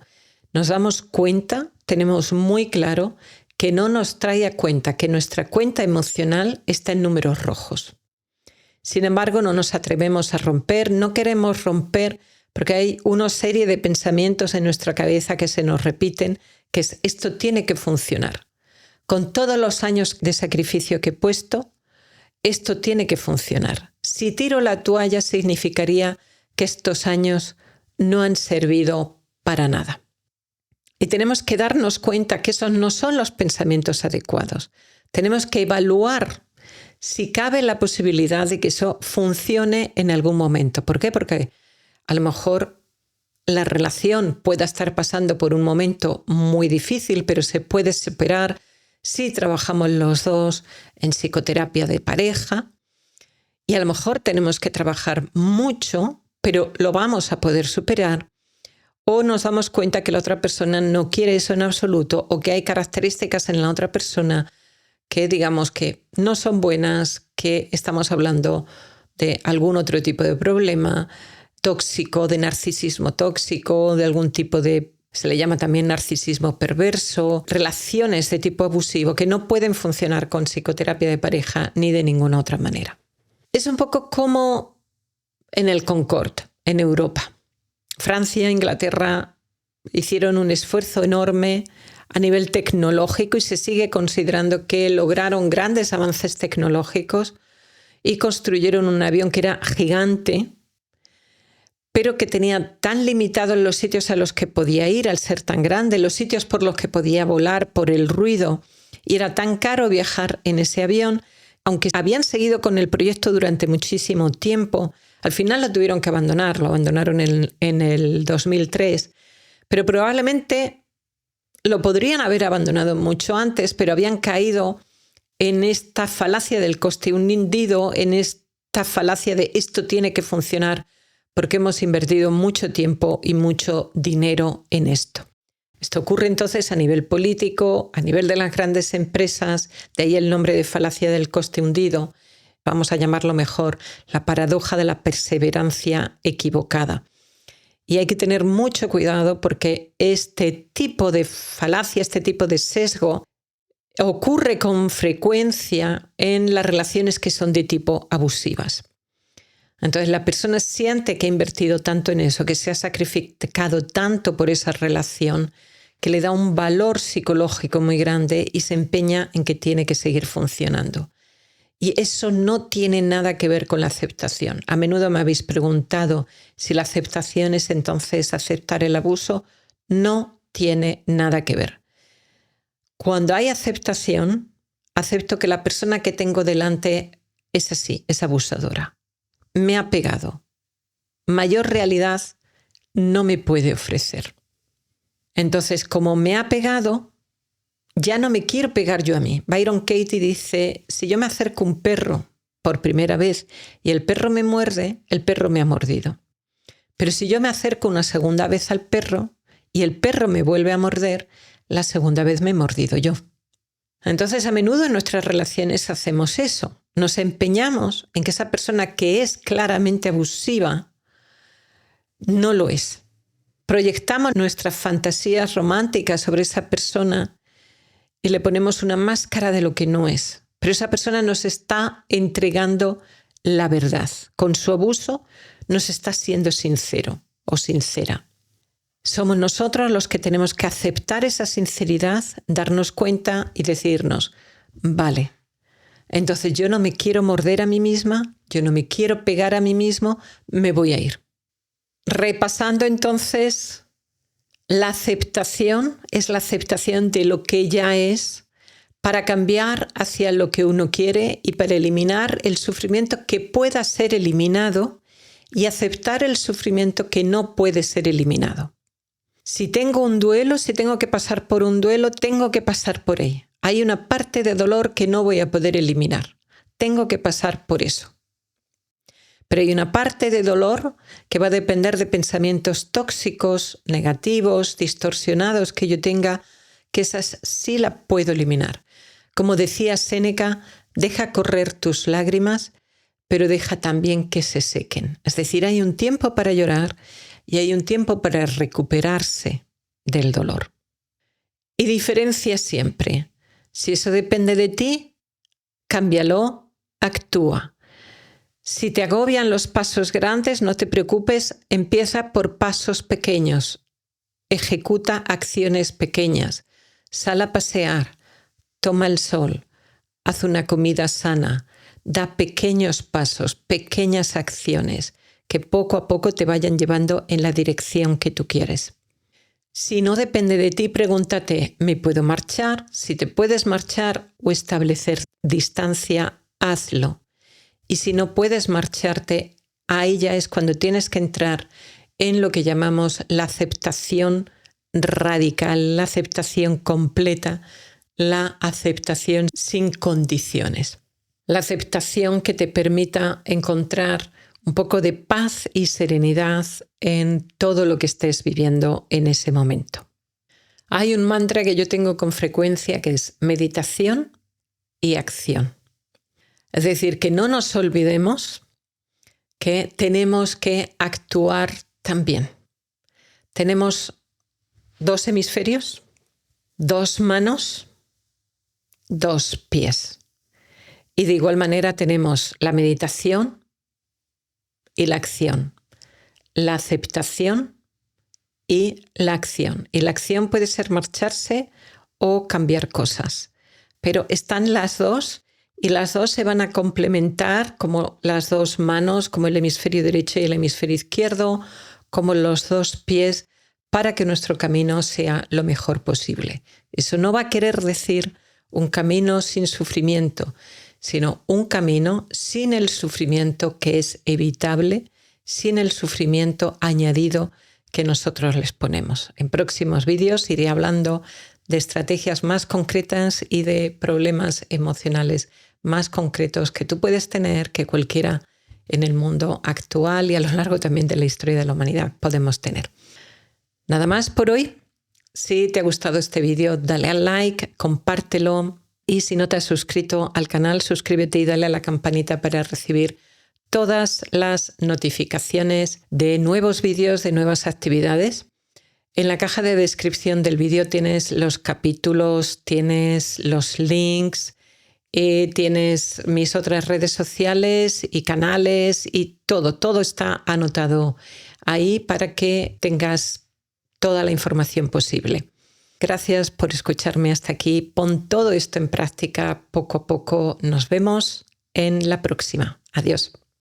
Nos damos cuenta, tenemos muy claro que no nos trae a cuenta que nuestra cuenta emocional está en números rojos. Sin embargo, no nos atrevemos a romper, no queremos romper porque hay una serie de pensamientos en nuestra cabeza que se nos repiten, que es esto tiene que funcionar. Con todos los años de sacrificio que he puesto, esto tiene que funcionar. Si tiro la toalla significaría que estos años no han servido para nada. Y tenemos que darnos cuenta que esos no son los pensamientos adecuados. Tenemos que evaluar si cabe la posibilidad de que eso funcione en algún momento. ¿Por qué? Porque a lo mejor la relación pueda estar pasando por un momento muy difícil, pero se puede superar si trabajamos los dos en psicoterapia de pareja. Y a lo mejor tenemos que trabajar mucho, pero lo vamos a poder superar. O nos damos cuenta que la otra persona no quiere eso en absoluto o que hay características en la otra persona que digamos que no son buenas, que estamos hablando de algún otro tipo de problema tóxico, de narcisismo tóxico, de algún tipo de, se le llama también narcisismo perverso, relaciones de tipo abusivo que no pueden funcionar con psicoterapia de pareja ni de ninguna otra manera. Es un poco como en el Concord, en Europa. Francia e Inglaterra hicieron un esfuerzo enorme a nivel tecnológico y se sigue considerando que lograron grandes avances tecnológicos y construyeron un avión que era gigante, pero que tenía tan limitados los sitios a los que podía ir al ser tan grande, los sitios por los que podía volar por el ruido, y era tan caro viajar en ese avión, aunque habían seguido con el proyecto durante muchísimo tiempo. Al final lo tuvieron que abandonar, lo abandonaron en el 2003, pero probablemente lo podrían haber abandonado mucho antes, pero habían caído en esta falacia del coste hundido, en esta falacia de esto tiene que funcionar porque hemos invertido mucho tiempo y mucho dinero en esto. Esto ocurre entonces a nivel político, a nivel de las grandes empresas, de ahí el nombre de falacia del coste hundido. Vamos a llamarlo mejor la paradoja de la perseverancia equivocada. Y hay que tener mucho cuidado porque este tipo de falacia, este tipo de sesgo ocurre con frecuencia en las relaciones que son de tipo abusivas. Entonces la persona siente que ha invertido tanto en eso, que se ha sacrificado tanto por esa relación, que le da un valor psicológico muy grande y se empeña en que tiene que seguir funcionando. Y eso no tiene nada que ver con la aceptación. A menudo me habéis preguntado si la aceptación es entonces aceptar el abuso. No tiene nada que ver. Cuando hay aceptación, acepto que la persona que tengo delante es así, es abusadora. Me ha pegado. Mayor realidad no me puede ofrecer. Entonces, como me ha pegado, ya no me quiero pegar yo a mí. Byron Katie dice, si yo me acerco a un perro por primera vez y el perro me muerde, el perro me ha mordido. Pero si yo me acerco una segunda vez al perro y el perro me vuelve a morder, la segunda vez me he mordido yo. Entonces, a menudo en nuestras relaciones hacemos eso. Nos empeñamos en que esa persona que es claramente abusiva no lo es. Proyectamos nuestras fantasías románticas sobre esa persona y le ponemos una máscara de lo que no es. Pero esa persona nos está entregando la verdad. Con su abuso nos está siendo sincero o sincera. Somos nosotros los que tenemos que aceptar esa sinceridad, darnos cuenta y decirnos, vale, entonces yo no me quiero morder a mí misma, yo no me quiero pegar a mí mismo, me voy a ir. Repasando entonces, la aceptación es la aceptación de lo que ya es para cambiar hacia lo que uno quiere y para eliminar el sufrimiento que pueda ser eliminado y aceptar el sufrimiento que no puede ser eliminado. Si tengo un duelo, si tengo que pasar por un duelo, tengo que pasar por él. Hay una parte de dolor que no voy a poder eliminar. Tengo que pasar por eso. Pero hay una parte de dolor que va a depender de pensamientos tóxicos, negativos, distorsionados que yo tenga, que esas sí la puedo eliminar. Como decía Séneca, deja correr tus lágrimas, pero deja también que se sequen. Es decir, hay un tiempo para llorar y hay un tiempo para recuperarse del dolor. Y diferencia siempre. Si eso depende de ti, cámbialo, actúa. Si te agobian los pasos grandes, no te preocupes, empieza por pasos pequeños. Ejecuta acciones pequeñas. Sal a pasear, toma el sol, haz una comida sana, da pequeños pasos, pequeñas acciones que poco a poco te vayan llevando en la dirección que tú quieres. Si no depende de ti, pregúntate, ¿me puedo marchar? Si te puedes marchar o establecer distancia, hazlo. Y si no puedes marcharte, ahí ya es cuando tienes que entrar en lo que llamamos la aceptación radical, la aceptación completa, la aceptación sin condiciones. La aceptación que te permita encontrar un poco de paz y serenidad en todo lo que estés viviendo en ese momento. Hay un mantra que yo tengo con frecuencia que es meditación y acción. Es decir, que no nos olvidemos que tenemos que actuar también. Tenemos 2 hemisferios, 2 manos, 2 pies. Y de igual manera tenemos la meditación y la acción, la aceptación y la acción. Y la acción puede ser marcharse o cambiar cosas. Pero están las dos y las dos se van a complementar como las 2 manos, como el hemisferio derecho y el hemisferio izquierdo, como los 2 pies, para que nuestro camino sea lo mejor posible. Eso no va a querer decir un camino sin sufrimiento, sino un camino sin el sufrimiento que es evitable, sin el sufrimiento añadido que nosotros les ponemos. En próximos vídeos iré hablando de estrategias más concretas y de problemas emocionales más concretos que tú puedes tener, que cualquiera en el mundo actual y a lo largo también de la historia de la humanidad podemos tener. Nada más por hoy. Si te ha gustado este vídeo, dale al like, compártelo y si no te has suscrito al canal, suscríbete y dale a la campanita para recibir todas las notificaciones de nuevos vídeos, de nuevas actividades. En la caja de descripción del vídeo tienes los capítulos, tienes los links, tienes mis otras redes sociales y canales y todo está anotado ahí para que tengas toda la información posible. Gracias por escucharme hasta aquí. Pon todo esto en práctica poco a poco. Nos vemos en la próxima. Adiós.